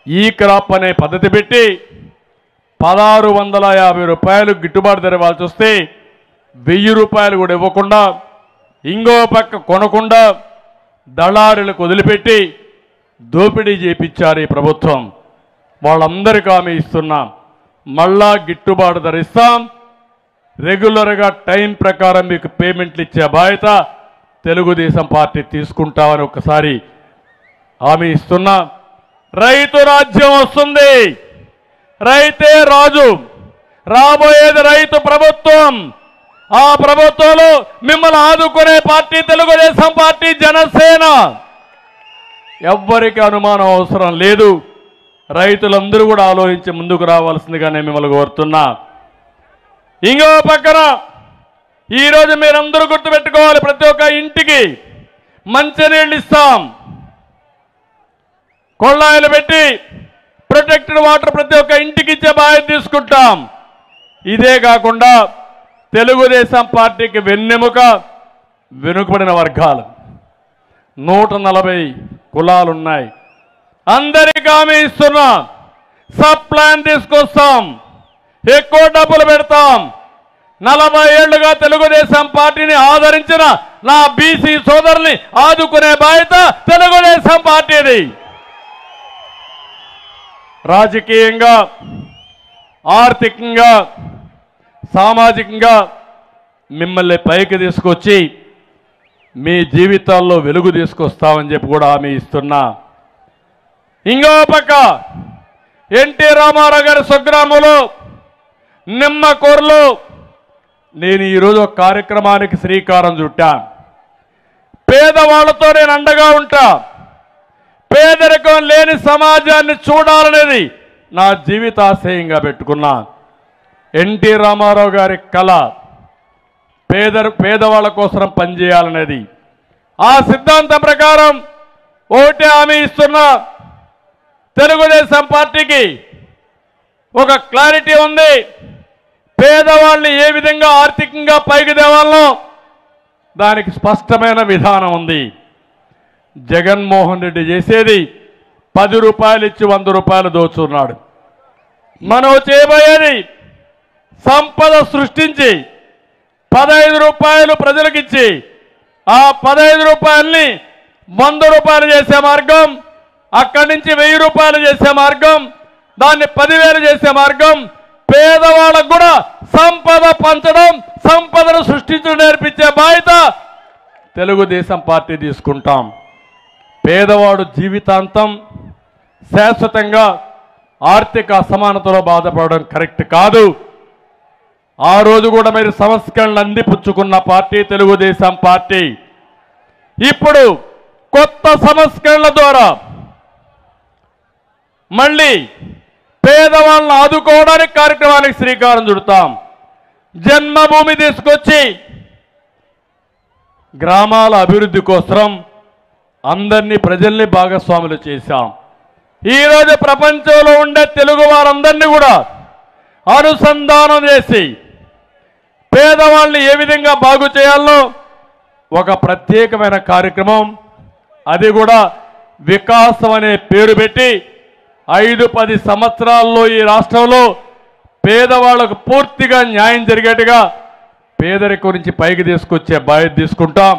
ఈ క్రాప్ అనే పద్ధతి పెట్టి 1,650 రూపాయలు గిట్టుబాటు ధర ఇవ్వాల్సి వస్తే 1,000 రూపాయలు కూడా ఇవ్వకుండా, ఇంకో పక్క కొనకుండా దళారులకు వదిలిపెట్టి దోపిడీ చేపించారు ఈ ప్రభుత్వం. వాళ్ళందరికీ హామీ ఇస్తున్నాం, మళ్ళా గిట్టుబాటు ధర ఇస్తాం. రెగ్యులర్గా టైం ప్రకారం మీకు పేమెంట్లు ఇచ్చే బాధ్యత తెలుగుదేశం పార్టీ తీసుకుంటామని ఒకసారి హామీ ఇస్తున్నా. రైతు రాజ్యం వస్తుంది. రైతే రాజు. రాబోయేది రైతు ప్రభుత్వం. ఆ ప్రభుత్వంలో మిమ్మల్ని ఆదుకునే పార్టీ తెలుగుదేశం పార్టీ, జనసేన. ఎవ్వరికి అనుమానం అవసరం లేదు. రైతులందరూ కూడా ఆలోచించి ముందుకు రావాల్సిందిగా నేను మిమ్మల్ని కోరుతున్నా. ఇంకో పక్కన ఈరోజు మీరందరూ గుర్తుపెట్టుకోవాలి, ప్రతి ఒక్క ఇంటికి మంచినీళ్ళు ఇస్తాం. కొళ్ళాయిలు పెట్టి ప్రొటెక్టెడ్ వాటర్ ప్రతి ఒక్క ఇంటికి ఇచ్చే బాధ్యత తీసుకుంటాం. ఇదే కాకుండా తెలుగుదేశం పార్టీకి వెన్నెముక వెనుకబడిన వర్గాలు 140 కులాలున్నాయి. అందరికీ హామీ ఇస్తున్నా, సబ్ ప్లాన్ తీసుకొస్తాం. ఎక్కువ డబ్బులు పెడతాం. 40 ఏళ్లుగా తెలుగుదేశం పార్టీని ఆదరించిన నా బీసీ సోదరుల్ని ఆదుకునే బాధ్యత తెలుగుదేశం పార్టీది. రాజకీయంగా, ఆర్థికంగా, సామాజికంగా మిమ్మల్ని పైకి తీసుకొచ్చి మీ జీవితాల్లో వెలుగు తీసుకొస్తామని చెప్పి కూడా హామీ ఇస్తున్నా. ఇంకో పక్క ఎన్టీ రామారావు గారి స్వగ్రామంలో నిమ్మకూరులో నేను ఈరోజు ఒక కార్యక్రమానికి శ్రీకారం చుట్టా. పేదవాళ్లతో నేను అండగా ఉంటా. పేదరికం లేని సమాజాన్ని చూడాలనేది నా జీవితాశయంగా పెట్టుకున్నా. ఎన్టీ రామారావు గారి కళ పేదవాళ్ళ కోసం పనిచేయాలనేది. ఆ సిద్ధాంతం ప్రకారం ఒకటే హామీ ఇస్తున్నా, తెలుగుదేశం పార్టీకి ఒక క్లారిటీ ఉంది. పేదవాళ్ళని ఏ విధంగా ఆర్థికంగా పైకి తేవాలనో దానికి స్పష్టమైన విధానం ఉంది. జగన్మోహన్ రెడ్డి చేసేది 10 రూపాయలు ఇచ్చి 100 రూపాయలు దోచున్నాడు. మనం చేయబోయేది సంపద సృష్టించి 15 రూపాయలు ప్రజలకు ఇచ్చి ఆ 15 రూపాయల్ని 100 రూపాయలు చేసే మార్గం, అక్కడి నుంచి 1000 రూపాయలు చేసే మార్గం, దాన్ని 10,000 చేసే మార్గం. పేదవాళ్ళకు కూడా సంపద పంచడం, సంపదను సృష్టించడం నేర్పించే బాధ్యత తెలుగుదేశం పార్టీ తీసుకుంటాం. పేదవాడు జీవితాంతం శాశ్వతంగా ఆర్థిక అసమానతలో బాధపడడం కరెక్ట్ కాదు. ఆ రోజు కూడా మీరు సంస్కరణలు అందిపుచ్చుకున్న పార్టీ తెలుగుదేశం పార్టీ. ఇప్పుడు కొత్త సంస్కరణల ద్వారా మళ్ళీ పేదవాళ్ళను ఆదుకోవడానికి కార్యక్రమానికి శ్రీకారం చుడతాం. జన్మభూమి తీసుకొచ్చి గ్రామాల అభివృద్ధి కోసం అందరినీ ప్రజల్ని భాగస్వాములు చేశాం. ఈరోజు ప్రపంచంలో ఉండే తెలుగు వారందరినీ కూడా అనుసంధానం చేసి పేదవాళ్ళని ఏ విధంగా బాగు చేయాలో ఒక ప్రత్యేకమైన కార్యక్రమం, అది కూడా వికాసం అనే పేరు పెట్టి 5-10 సంవత్సరాల్లో ఈ రాష్ట్రంలో పేదవాళ్లకు పూర్తిగా న్యాయం జరిగేట్టుగా పేదరికం నుంచి పైకి తీసుకొచ్చే బాధ్యత తీసుకుంటాం.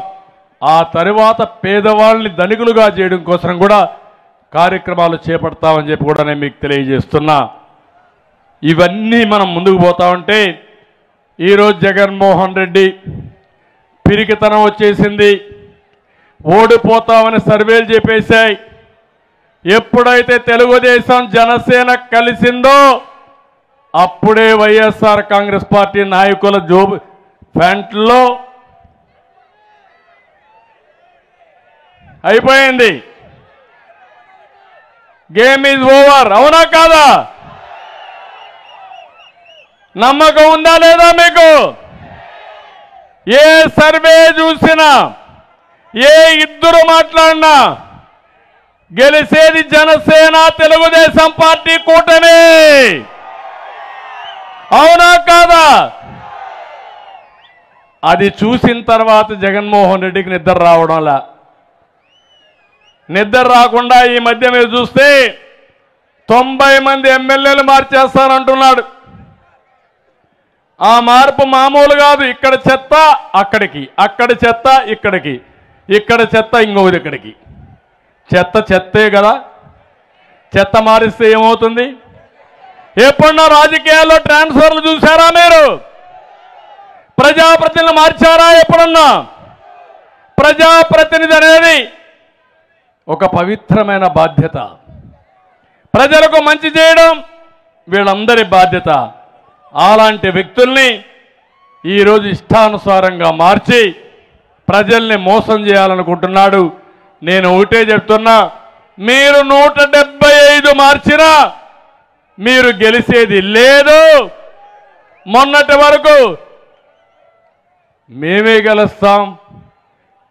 ఆ తరువాత పేదవాళ్ళని ధనికులుగా చేయడం కోసం కూడా కార్యక్రమాలు చేపడతామని చెప్పి కూడా నేను మీకు తెలియజేస్తున్నా. ఇవన్నీ మనం ముందుకు పోతా ఉంటే ఈరోజు జగన్మోహన్ రెడ్డి పిరికితనం వచ్చేసింది, ఓడిపోతామని సర్వేలు చెప్పేశాయి. ఎప్పుడైతే తెలుగుదేశం జనసేన కలిసిందో అప్పుడే వైఎస్ఆర్ కాంగ్రెస్ పార్టీ నాయకుల జోబు ప్యాంట్లో అయిపోయింది. Game is over. అవునా కాదా? నమ్మకం ఉందా లేదా మీకు? ఏ సర్వే చూసినా, ఏ ఇద్దరు మాట్లాడినా గెలిచేది జనసేన తెలుగుదేశం పార్టీ కూటమి. అవునా కాదా? అది చూసిన తర్వాత జగన్మోహన్ రెడ్డికి నిద్ర రావడంలా. నిద్ర రాకుండా ఈ మధ్య మీరు చూస్తే 90 మంది ఎమ్మెల్యేలు మార్చేస్తానంటున్నాడు. ఆ మార్పు మామూలు కాదు. ఇక్కడ చెత్త అక్కడికి, అక్కడ చెత్త ఇక్కడికి, ఇక్కడ చెత్త ఇంకొకటి ఇక్కడికి. చెత్త చెత్తే కదా. చెత్త మారిస్తే ఏమవుతుంది? ఎప్పుడన్నా రాజకీయాల్లో ట్రాన్స్ఫర్లు చూసారా మీరు? ప్రజాప్రతినిధులు మార్చారా ఎప్పుడన్నా? ప్రజాప్రతినిధి అనేది ఒక పవిత్రమైన బాధ్యత. ప్రజలకు మంచి చేయడం వీళ్ళందరి బాధ్యత. అలాంటి వ్యక్తుల్ని ఈరోజు ఇష్టానుసారంగా మార్చి ప్రజల్ని మోసం చేయాలనుకుంటున్నాడు. నేను ఒకటే చెప్తున్నా, మీరు 175 మార్చినా మీరు గెలిచేది లేదు. మొన్నటి వరకు మేమే గెలుస్తాం,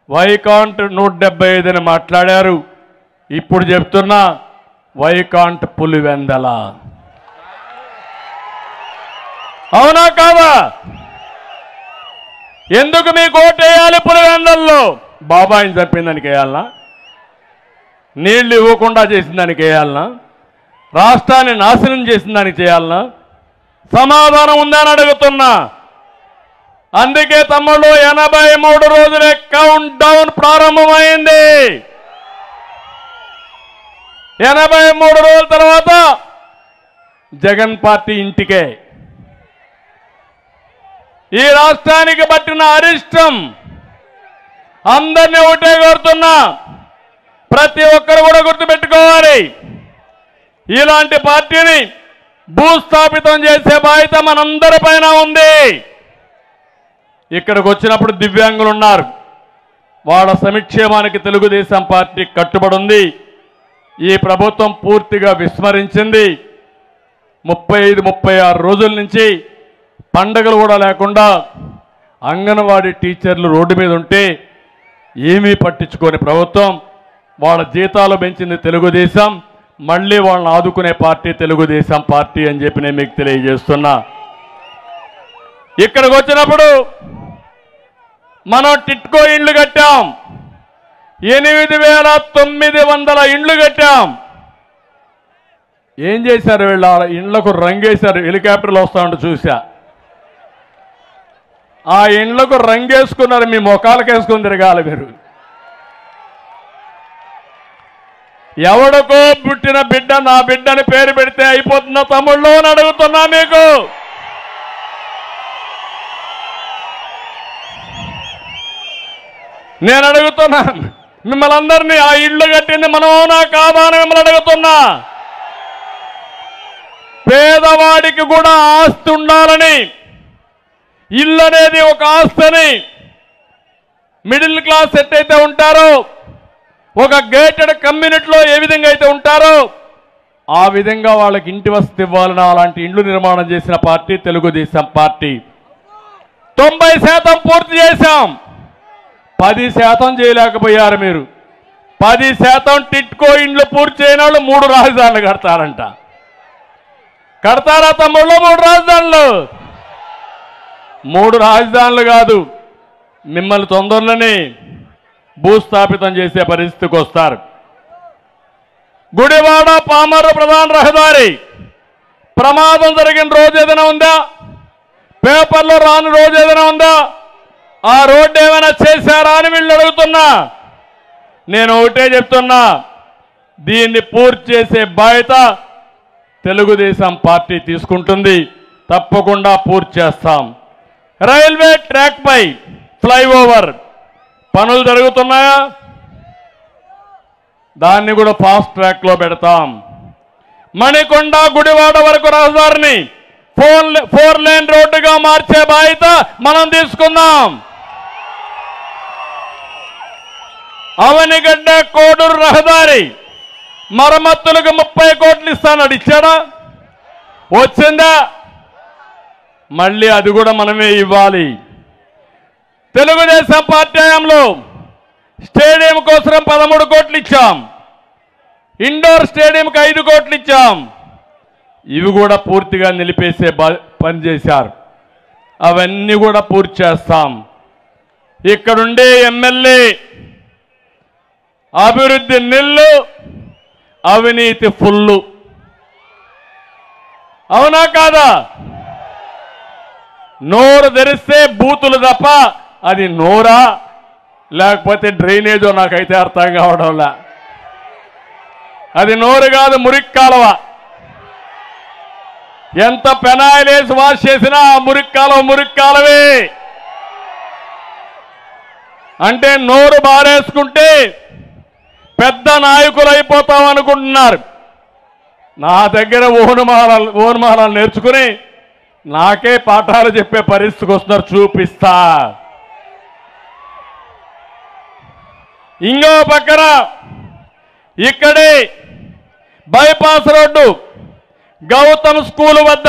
వైకాంట్ 175 అని మాట్లాడారు. ఇప్పుడు చెప్తున్నా, వైకాంట్ పులివెందల. అవునా కాదా? ఎందుకు మీకు ఓటేయాలి? పులివెందల్లో బాబాయిని చంపిందానికి వేయాలనా? నీళ్లు ఇవ్వకుండా చేసిన దానికి వేయాలనా? రాష్ట్రాన్ని నాశనం చేసిన దానికి చేయాలనా? సమాధానం ఉందని అడుగుతున్నా. అందుకే తమ్ముళ్ళు 83 రోజులే కౌంట్ డౌన్ ప్రారంభమైంది. 83 రోజుల తర్వాత జగన్ పార్టీ ఇంటికే. ఈ రాష్ట్రానికి పట్టిన అరిష్టం అందరినీ ఒకటే కోరుతున్నా, ప్రతి ఒక్కరు కూడా గుర్తుపెట్టుకోవాలి. ఇలాంటి పార్టీని భూస్థాపితం చేసే బాధ్యత మనందరిపైన ఉంది. ఇక్కడికి వచ్చినప్పుడు దివ్యాంగులు ఉన్నారు. వాళ్ళ సంక్షేమానికి తెలుగుదేశం పార్టీ కట్టుబడి ఉంది. ఈ ప్రభుత్వం పూర్తిగా విస్మరించింది. 35-36 రోజుల నుంచి పండగలు కూడా లేకుండా అంగన్వాడీ టీచర్లు రోడ్డు మీద ఉంటే ఏమీ పట్టించుకోని ప్రభుత్వం. వాళ్ళ జీతాలు పెంచింది తెలుగుదేశం. మళ్ళీ వాళ్ళని ఆదుకునే పార్టీ తెలుగుదేశం పార్టీ అని చెప్పి నేను మీకు తెలియజేస్తున్నా. ఇక్కడికి వచ్చినప్పుడు మనం టిట్కో ఇండ్లు కట్టాం. 8,900 ఇండ్లు కట్టాం. ఏం చేశారు? వీళ్ళ ఇండ్లకు రంగేశారు. హెలికాప్టర్లు వస్తా ఉంటే చూసా. ఆ ఇండ్లకు రంగేసుకున్నారు. మీ మొఖాలకు వేసుకుని తిరగాలి మీరు. ఎవడికో పుట్టిన బిడ్డ నా బిడ్డని పేరు పెడితే అయిపోతుందా తమ్ముళ్ళు అని అడుగుతున్నా మీకు. నేను అడుగుతున్నా మిమ్మల్ని అందరినీ, ఆ ఇళ్ళు కట్టింది మనం అవునా కాదా అని మిమ్మల్ని అడుగుతున్నా. పేదవాడికి కూడా ఆస్తి ఉండాలని, ఇల్లు అనేది ఒక ఆస్తిని, మిడిల్ క్లాస్ ఎట్టయితే ఉంటారో, ఒక గేటెడ్ కమ్యూనిటీలో ఏ విధంగా అయితే ఉంటారో ఆ విధంగా వాళ్ళకి ఇంటి వసతి ఇవ్వాలని అలాంటి ఇండ్లు నిర్మాణం చేసిన పార్టీ తెలుగుదేశం పార్టీ. 90% పూర్తి చేశాం. 10% చేయలేకపోయారు మీరు. 10% టిట్కో ఇండ్లు పూర్తి చేయని వాళ్ళు 3 రాజధానులు కడతారంట. కడతారా తమ్ముళ్ళు? 3 రాజధానులు. 3 రాజధానులు కాదు, మిమ్మల్ని తొందరలోనే భూస్థాపితం చేసే పరిస్థితికి వస్తారు. గుడివాడ పామర్రు ప్రధాన రహదారి ప్రమాదం జరిగిన రోజు ఏదైనా ఉందా? పేపర్లో రాని రోజు ఏదైనా ఉందా? ఆ రోడ్డు ఏమైనా చేశారా అని వీళ్ళు అడుగుతున్నా. నేను ఒకటే చెప్తున్నా, దీన్ని పూర్తి చేసే బాధ్యత తెలుగుదేశం పార్టీ తీసుకుంటుంది. తప్పకుండా పూర్తి చేస్తాం. రైల్వే ట్రాక్ పై ఫ్లైఓవర్ పనులు జరుగుతున్నాయా? దాన్ని కూడా ఫాస్ట్ ట్రాక్ లో పెడతాం. మణికొండ గుడివాడ వరకు రహదారిని 4 లేన్ రోడ్డుగా మార్చే బాధ్యత మనం తీసుకుందాం. అవనిగడ్డ కోడూరు రహదారి మరమ్మతులకు 30 కోట్లు ఇస్తానని ఇచ్చాడా? వచ్చిందా? మళ్ళీ అది కూడా మనమే ఇవ్వాలి. తెలుగుదేశం పార్టీ హయాంలో స్టేడియం కోసం 13 కోట్లు ఇచ్చాం. ఇండోర్ స్టేడియంకి 5 కోట్లు ఇచ్చాం. ఇవి కూడా పూర్తిగా నిలిపేసే పని చేశారు. అవన్నీ కూడా పూర్తి చేస్తాం. ఇక్కడుండే ఎమ్మెల్యే అభివృద్ధి నిల్లు, అవినీతి ఫుల్లు. అవునా కాదా? నోరు తెరిస్తే బూతులు తప్ప అది నోరా లేకపోతే డ్రైనేజో నాకైతే అర్థం కావడంలా. అది నోరు కాదు, మురిక్కాలవ. ఎంత పెనాయిలేసి వాష్ చేసినా మురిక్కాలవే. అంటే నోరు బారేసుకుంటే పెద్ద నాయకులు అయిపోతాం అనుకుంటున్నారు. నా దగ్గర ఓనుమానాలు నేర్చుకుని నాకే పాఠాలు చెప్పే పరిస్థితికి వస్తున్నారు. చూపిస్తా. ఇంకో పక్కన ఇక్కడే బైపాస్ రోడ్డు గౌతమ్ స్కూల్ వద్ద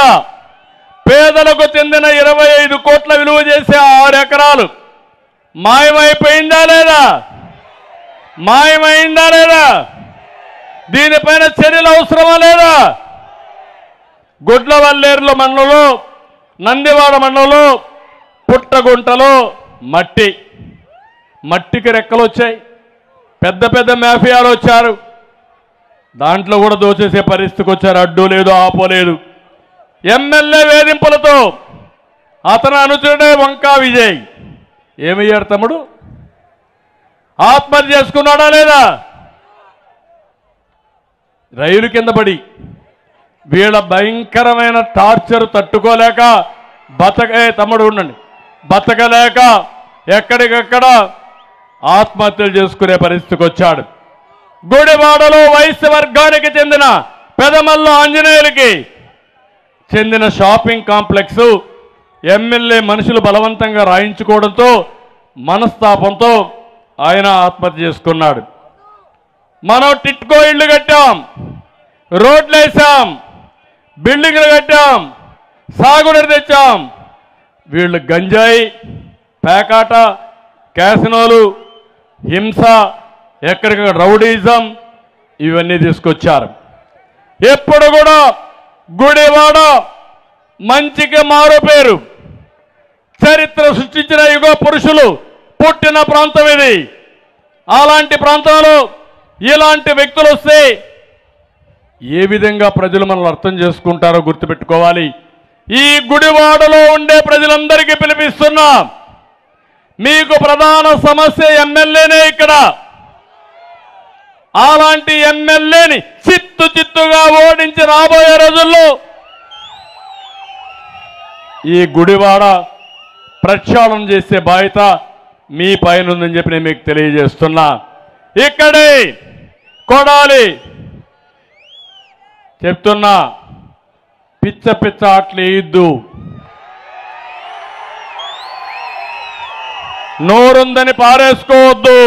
పేదలకు చెందిన 25 కోట్ల విలువ చేసే 6 ఎకరాలు మాయమైపోయిందా లేదా? మాయమైందా లేదా? దీనిపైన చర్యలు అవసరమా లేదా? గుడ్లవల్లేరుల మండలంలో, నందివాడ మండలంలో పుట్టగుంటలో మట్టికి రెక్కలు వచ్చాయి. పెద్ద పెద్ద మాఫియాలు వచ్చారు. దాంట్లో కూడా దోచేసే పరిస్థితికి వచ్చారు. అడ్డు లేదు, ఆపోలేదు. ఎమ్మెల్యే వేధింపులతో అతను అనుచరుడే వంకా విజయ్ ఏమయ్యాడు తమ్ముడు? ఆత్మహత్య చేసుకున్నాడా లేదా? రైలు కింద పడి వీళ్ళ భయంకరమైన టార్చర్ తట్టుకోలేక తమ్ముడు ఉండండి, బతకలేక ఎక్కడికక్కడ ఆత్మహత్యలు చేసుకునే పరిస్థితికి వచ్చాడు. గుడివాడలో వైశ్య వర్గానికి చెందిన పెదమల్ల ఆంజనేయులకి చెందిన షాపింగ్ కాంప్లెక్స్ ఎమ్మెల్యే మనుషులు బలవంతంగా రాయించుకోవడంతో మనస్తాపంతో ఆయన ఆత్మహత్య చేసుకున్నాడు. మనం టిట్కో ఇళ్లు కట్టాం, రోడ్లు వేసాం, బిల్డింగ్లు కట్టాం, సాగునీరు తెచ్చాం. వీళ్ళు గంజాయి, పేకాట, క్యాసినోలు, హింస, ఎక్కడికక్కడ రౌడీజం ఇవన్నీ తీసుకొచ్చారు. ఎప్పుడు కూడా గుడివాడ మంచికి మారు పేరు, చరిత్ర సృష్టించిన యుగ పురుషులు పుట్టిన ప్రాంతం ఇది. అలాంటి ప్రాంతంలో ఇలాంటి వ్యక్తులు వస్తే ఏ విధంగా ప్రజలు మనల్ని అర్థం చేసుకుంటారో గుర్తుపెట్టుకోవాలి. ఈ గుడివాడలో ఉండే ప్రజలందరికీ పిలిపిస్తున్నా, మీకు ప్రధాన సమస్య ఎమ్మెల్యేనే ఇక్కడ. అలాంటి ఎమ్మెల్యేని చిత్తుగా ఓడించి రాబోయే రోజుల్లో ఈ గుడివాడ ప్రక్షాళన చేసే బాధ్యత మీ పైన ఉందని చెప్పి నేను మీకు తెలియజేస్తున్నా. ఇక్కడే కొడాలి చెప్తున్నా, పిచ్చ ఆటలు వేయద్దు. నోరుందని పారేసుకోవద్దు.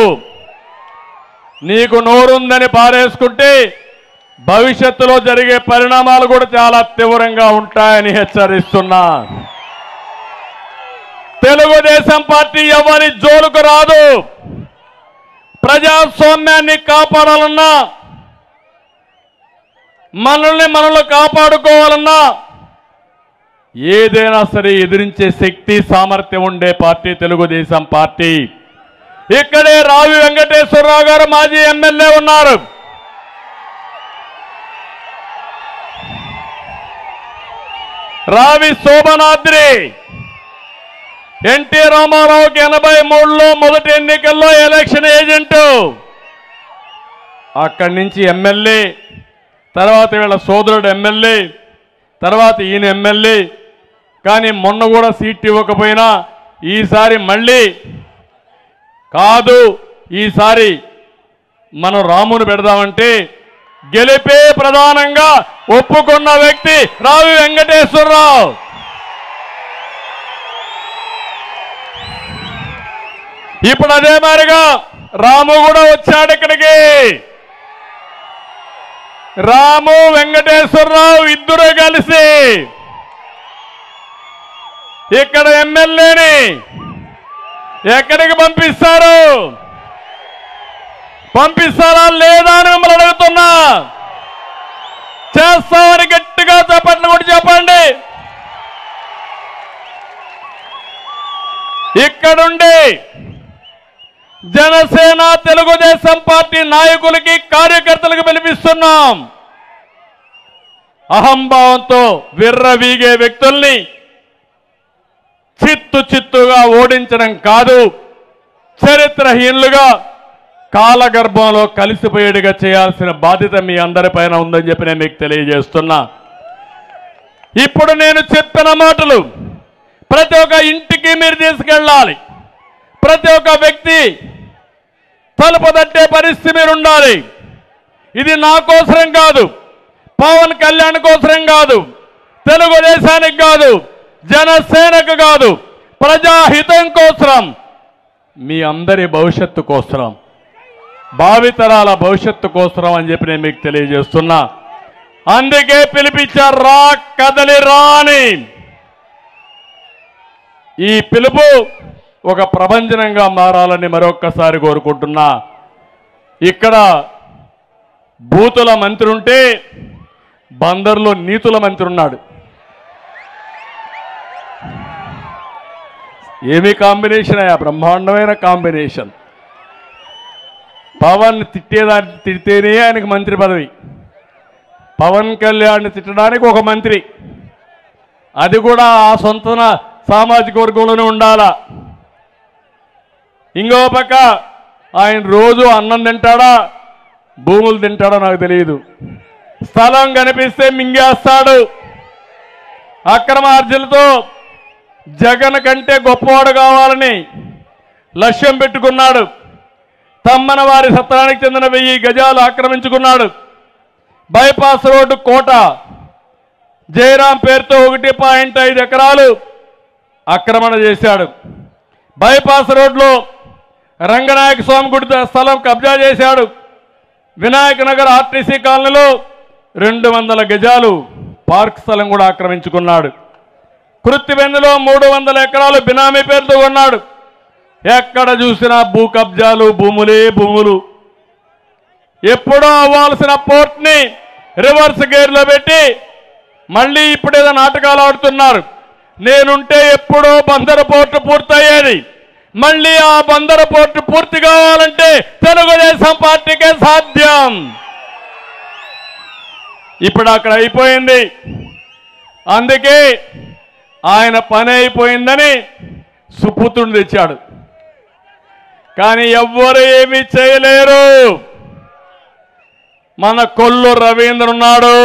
నీకు నోరుందని పారేసుకుంటే భవిష్యత్తులో జరిగే పరిణామాలు కూడా చాలా తీవ్రంగా ఉంటాయని హెచ్చరిస్తున్నా. తెలుగుదేశం పార్టీ ఎవరి జోలుకు రాదు. ప్రజాస్వామ్యాన్ని కాపాడాలన్నా, మనల్ని కాపాడుకోవాలన్నా ఏదైనా సరే ఎదిరించే శక్తి సామర్థ్యం ఉండే పార్టీ తెలుగుదేశం పార్టీ. ఇక్కడే రావి వెంకటేశ్వరరావు గారు మాజీ ఎమ్మెల్యే ఉన్నారు. రావి శోభనాద్రి ఎన్టీ రామారావుకి 83లో మొదటి ఎన్నికల్లో ఎలక్షన్ ఏజెంటు. అక్కడి నుంచి ఎమ్మెల్యే, తర్వాత వీళ్ళ సోదరుడు ఎమ్మెల్యే, తర్వాత ఈయన ఎమ్మెల్యే. కానీ మొన్న కూడా సీట్ ఇవ్వకపోయినా ఈసారి మళ్ళీ కాదు, ఈసారి మనం రామును పెడదామంటే గెలిపే ప్రధానంగా ఒప్పుకున్న వ్యక్తి రావి వెంకటేశ్వరరావు. ఇప్పుడు అదే మాదిరిగా రాము కూడా వచ్చాడు ఇక్కడికి. రాము వెంకటేశ్వరరావు ఇద్దరు కలిసి ఇక్కడ ఎమ్మెల్యేని ఎక్కడికి పంపిస్తారా లేదా అని మిమ్మల్ని అడుగుతున్నా. చేస్తామని గట్టిగా చెప్పండి, కూడా చెప్పండి. ఇక్కడుండి జనసేన తెలుగుదేశం పార్టీ నాయకులకి కార్యకర్తలకు పిలిపిస్తున్నాం. అహంభావంతో విర్రవీగే వ్యక్తుల్ని చిత్తుగా ఓడించడం కాదు, చరిత్రహీనులుగా కాలగర్భంలో కలిసిపోయేట్టుగా చేయాల్సిన బాధ్యత మీ అందరిపైన ఉందని చెప్పి నేను మీకు తెలియజేస్తున్నా. ఇప్పుడు నేను చెప్పిన మాటలు ప్రతి ఒక్క ఇంటికి మీరు తీసుకెళ్ళాలి. ప్రతి ఒక్క వ్యక్తి తలుపు తట్టే పరిస్థితి మీరు ఉండాలి. ఇది నా కోసరం కాదు, పవన్ కళ్యాణ్ కోసరం కాదు, తెలుగుదేశానికి కాదు, జనసేనకు కాదు, ప్రజాహితం కోసరం, మీ అందరి భవిష్యత్తు కోసరం, భావితరాల భవిష్యత్తు కోసరం అని చెప్పి నేను మీకు తెలియజేస్తున్నా. అందుకే పిలిపించారు, రా కదలి రాని. ఈ పిలుపు ఒక ప్రభంజనంగా మారాలని మరొక్కసారి కోరుకుంటున్నా. ఇక్కడ బూతుల మంత్రి ఉంటే బందర్లో నీతుల మంత్రి ఉన్నాడు. ఏమి కాంబినేషన్ అయ్యా, బ్రహ్మాండమైన కాంబినేషన్. పవన్ తిట్టేదాన్ని తిడితేనే ఆయనకు మంత్రి పదవి, పవన్ కళ్యాణ్ తిట్టడానికి ఒక మంత్రి, అది కూడా ఆ సొంత సామాజిక వర్గంలోనే ఉండాలా. ఇంకో పక్క ఆయన రోజు అన్నం తింటాడా భూములు తింటాడో నాకు తెలియదు. స్థలం కనిపిస్తే మింగేస్తాడు. అక్రమార్జనలతో జగన్ కంటే గొప్పవాడు కావాలని లక్ష్యం పెట్టుకున్నాడు. తమ్మన వారి సత్రానికి చెందిన 1000 గజాలు ఆక్రమించుకున్నాడు. బైపాస్ రోడ్డు కోట జయరాం పేరుతో 1.5 ఎకరాలు ఆక్రమణ చేశాడు. బైపాస్ రోడ్లో రంగనాయక స్వామి గుడి స్థలం కబ్జా చేశాడు. వినాయక నగర్ ఆర్టీసీ కాలనీలో 200 గజాలు పార్క్ స్థలం కూడా ఆక్రమించుకున్నాడు. కృత్తివెన్నులో 300 ఎకరాలు బినామీ పేరుతో కొన్నాడు. ఎక్కడ చూసినా భూ కబ్జాలు, భూములు. ఎప్పుడో అవ్వాల్సిన పోర్ట్ని రివర్స్ గేర్లో పెట్టి మళ్ళీ ఇప్పుడేదో నాటకాలు ఆడుతున్నారు. నేనుంటే ఎప్పుడో బందరు పోర్టు పూర్తయ్యేది. మళ్ళీ ఆ బందరు పోర్టు పూర్తి కావాలంటే తెలుగుదేశం పార్టీకే సాధ్యం. ఇప్పుడు అక్కడ అయిపోయింది. అందుకే ఆయన పని అయిపోయిందని సుపుత్రుని తెచ్చాడు. కానీ ఎవ్వరు ఏమీ చేయలేరు. మన కొల్లు రవీంద్ర ఉన్నాడు,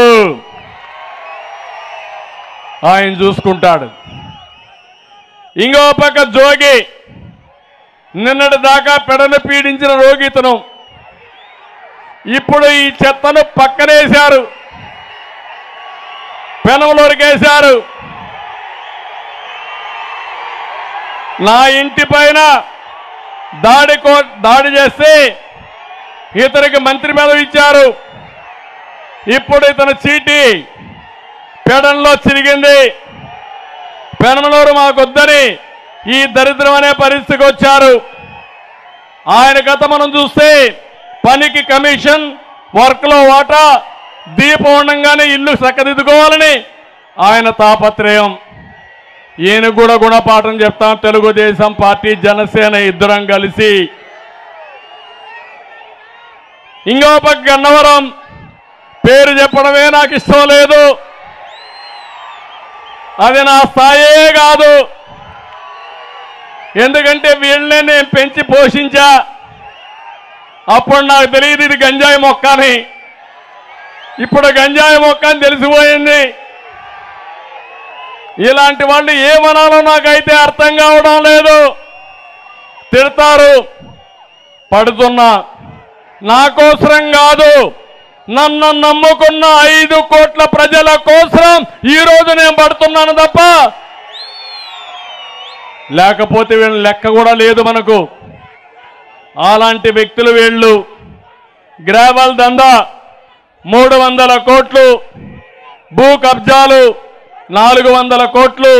ఆయన చూసుకుంటాడు. ఇంకో పక్క జోగి, నిన్నటి దాకా పెడను పీడించిన రోగితను ఇప్పుడు ఈ చెత్తను పక్కనేశారు, పెనంలోకేశారు. నా ఇంటి పైన దాడి చేస్తే ఇతనికి మంత్రి పదవి ఇచ్చారు. ఇప్పుడు ఇతను చీటీ పెడంలో చిరిగింది. పెనమలూరు మాకొద్దని ఈ దరిద్రం అనే పరిస్థితికి వచ్చారు. ఆయన గత మనం చూస్తే పనికి కమిషన్, వర్క్లో వాటా, దీపం ఉండంగానే ఇల్లు చక్కదిద్దుకోవాలని ఆయన తాపత్రయం. ఈయన కూడా గుణపాఠం చెప్తాం. తెలుగుదేశం పార్టీ, జనసేన ఇద్దరం కలిసి. ఇంకో పక్క గన్నవరం పేరు చెప్పడమే నాకు ఇష్టం లేదు. అది నా స్థాయే కాదు. ఎందుకంటే వీళ్ళనే నేను పెంచి పోషించా. అప్పుడు నాకు తెలియదు ఇది గంజాయి మొక్క అని. ఇప్పుడు గంజాయి మొక్క అని తెలిసిపోయింది. ఇలాంటి వాళ్ళు ఏమనాలో నాకైతే అర్థం కావడం లేదు. తిడతారు, పడుతున్నా. నా కోసరం కాదు, నన్ను నమ్ముకున్న 5 కోట్ల ప్రజల కోసం ఈరోజు నేను పడుతున్నాను తప్ప లేకపోతే వీళ్ళ లెక్క కూడా లేదు మనకు. అలాంటి వ్యక్తులు వీళ్ళు. గ్రావెల్ దందా 300 కోట్లు, భూ కబ్జాలు 400 కోట్లు.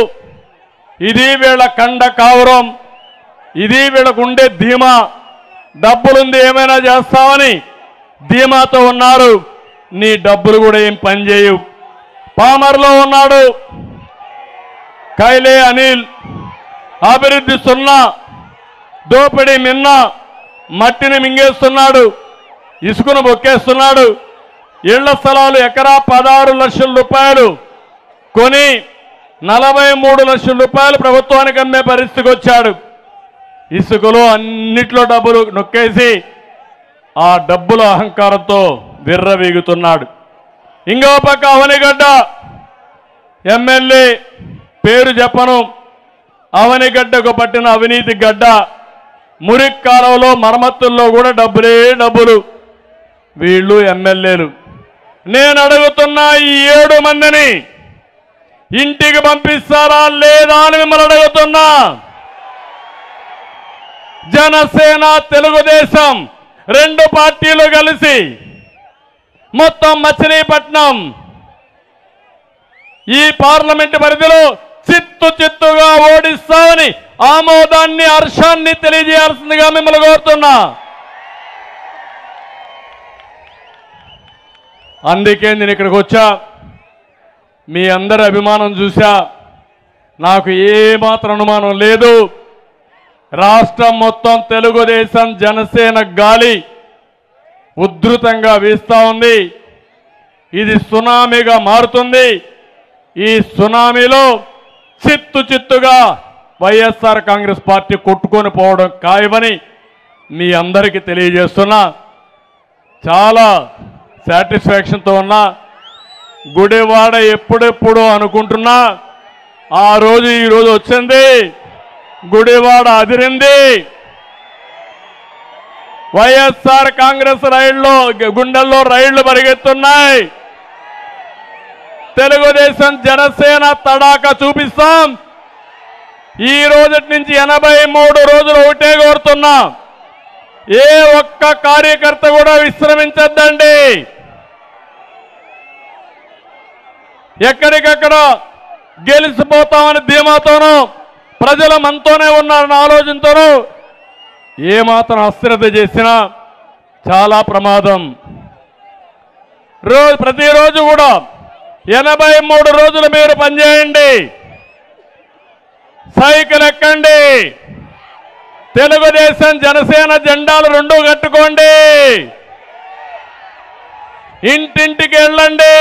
ఇది వీళ్ళ కండ కావరం. ఇది వీళ్ళకు ఉండే ధీమా. డబ్బులుంది ఏమైనా చేస్తామని ధీమాతో ఉన్నారు. నీ డబ్బులు కూడా ఏం పనిచేయవు. పామర్లో ఉన్నాడు కైలే అనిల్. అభివృద్ధి సున్నా, దోపిడీ మిన్న. మట్టిని మింగేస్తున్నాడు, ఇసుకను బొక్కేస్తున్నాడు. ఇళ్ల స్థలాలు ఎకరా 16 లక్షల రూపాయలు కొని 43 లక్షల రూపాయలు ప్రభుత్వానికి అమ్మే పరిస్థితికి వచ్చాడు. ఇసుకలో అన్నిట్లో డబ్బులు నొక్కేసి ఆ డబ్బుల అహంకారంతో విర్రవీగుతున్నాడు. ఇంకో పక్క అవనిగడ్డ ఎమ్మెల్యే, పేరు చెప్పను, అవనిగడ్డకు పట్టిన అవినీతి గడ్డ. మురికి కాలంలో మరమ్మతుల్లో కూడా డబ్బులే డబ్బులు. వీళ్ళు ఎమ్మెల్యేలు. నేను అడుగుతున్నా, ఈ 7 మందిని ఇంటికి పంపిస్తారా లేదా అని మిమ్మల్ని అడుగుతున్నా. జనసేన, తెలుగుదేశం 2 పార్టీలు కలిసి మొత్తం మచిలీపట్నం ఈ పార్లమెంటు పరిధిలో చిత్తుగా ఓడిస్తామని ఆమోదాన్ని, హర్షాన్ని తెలియజేయాల్సిందిగా మిమ్మల్ని కోరుతున్నా. అందుకే నేను ఇక్కడికి వచ్చా. మీ అందరి అభిమానం చూసా. నాకు ఏమాత్రం అనుమానం లేదు. రాష్ట్రం మొత్తం తెలుగుదేశం, జనసేన గాలి ఉధృతంగా వీస్తా ఉంది. ఇది సునామీగా మారుతుంది. ఈ సునామీలో చిత్తుగా వైఎస్ఆర్ కాంగ్రెస్ పార్టీ కొట్టుకొని పోవడం ఖాయమని మీ అందరికీ తెలియజేస్తున్నా. చాలా సాటిస్ఫాక్షన్తో ఉన్నా. గుడివాడ ఎప్పుడెప్పుడు అనుకుంటున్నా, ఆ రోజు ఈ రోజు వచ్చింది. గుడివాడ అదిరింది. వైఎస్ఆర్ కాంగ్రెస్ గుండెల్లో రైళ్లు పరిగెత్తున్నాయి. తెలుగుదేశం, జనసేన తడాక చూపిస్తాం. ఈ రోజు నుంచి 83 రోజులు ఒకటే కోరుతున్నా, ఏ ఒక్క కార్యకర్త కూడా విశ్రమించద్దండి. ఎక్కడికక్కడ గెలిచిపోతామని ధీమాతోనూ, ప్రజలు మనతోనే ఉన్నారన్న ఆలోచనతోనూ ఏమాత్రం అశ్రద్ధ చేసినా చాలా ప్రమాదం. ప్రతిరోజు కూడా 83 రోజులు మీరు పనిచేయండి, సైకిల్ ఎక్కండి, తెలుగుదేశం, జనసేన జెండాలు 2 కట్టుకోండి, ఇంటింటికి వెళ్ళండి.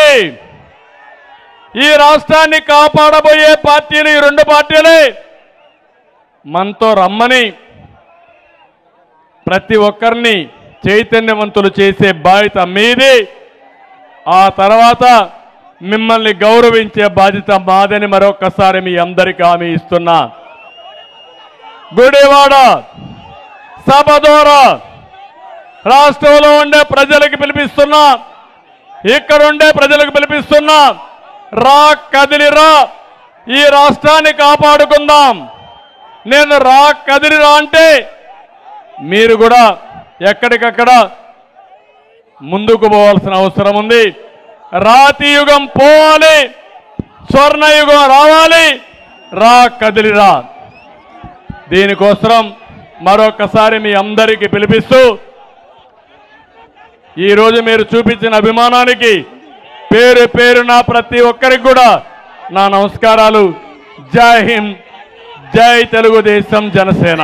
ఈ రాష్ట్రాన్ని కాపాడబోయే పార్టీలు ఈ 2 పార్టీలే. మనతో రమ్మని ప్రతి ఒక్కరిని చైతన్యవంతులు చేసే బాధ్యత మీది. ఆ తర్వాత మిమ్మల్ని గౌరవించే బాధ్యత మాదని మరొకసారి మీ అందరికీ హామీ ఇస్తున్నా. గుడివాడ సభ ద్వారా రాష్ట్రంలో ఉండే ప్రజలకు పిలిపిస్తున్నా, ఇక్కడుండే ప్రజలకు పిలిపిస్తున్నా, రా కదిలిరా, ఈ రాష్ట్రాన్ని కాపాడుకుందాం. నేను రా కదిలిరా అంటే మీరు కూడా ఎక్కడికక్కడ ముందుకు పోవాల్సిన అవసరం ఉంది. రాతి యుగం పోవాలి, స్వర్ణయుగం రావాలి, రా కదిలిరా. దీనికోసం మరొకసారి మీ అందరికీ పిలిపిస్తూ ఈరోజు మీరు చూపించిన అభిమానానికి పేరు పేరున ప్రతి ఒక్కరికి కూడా నా నమస్కారాలు. జై హింద్, జై తెలుగుదేశం జనసేన.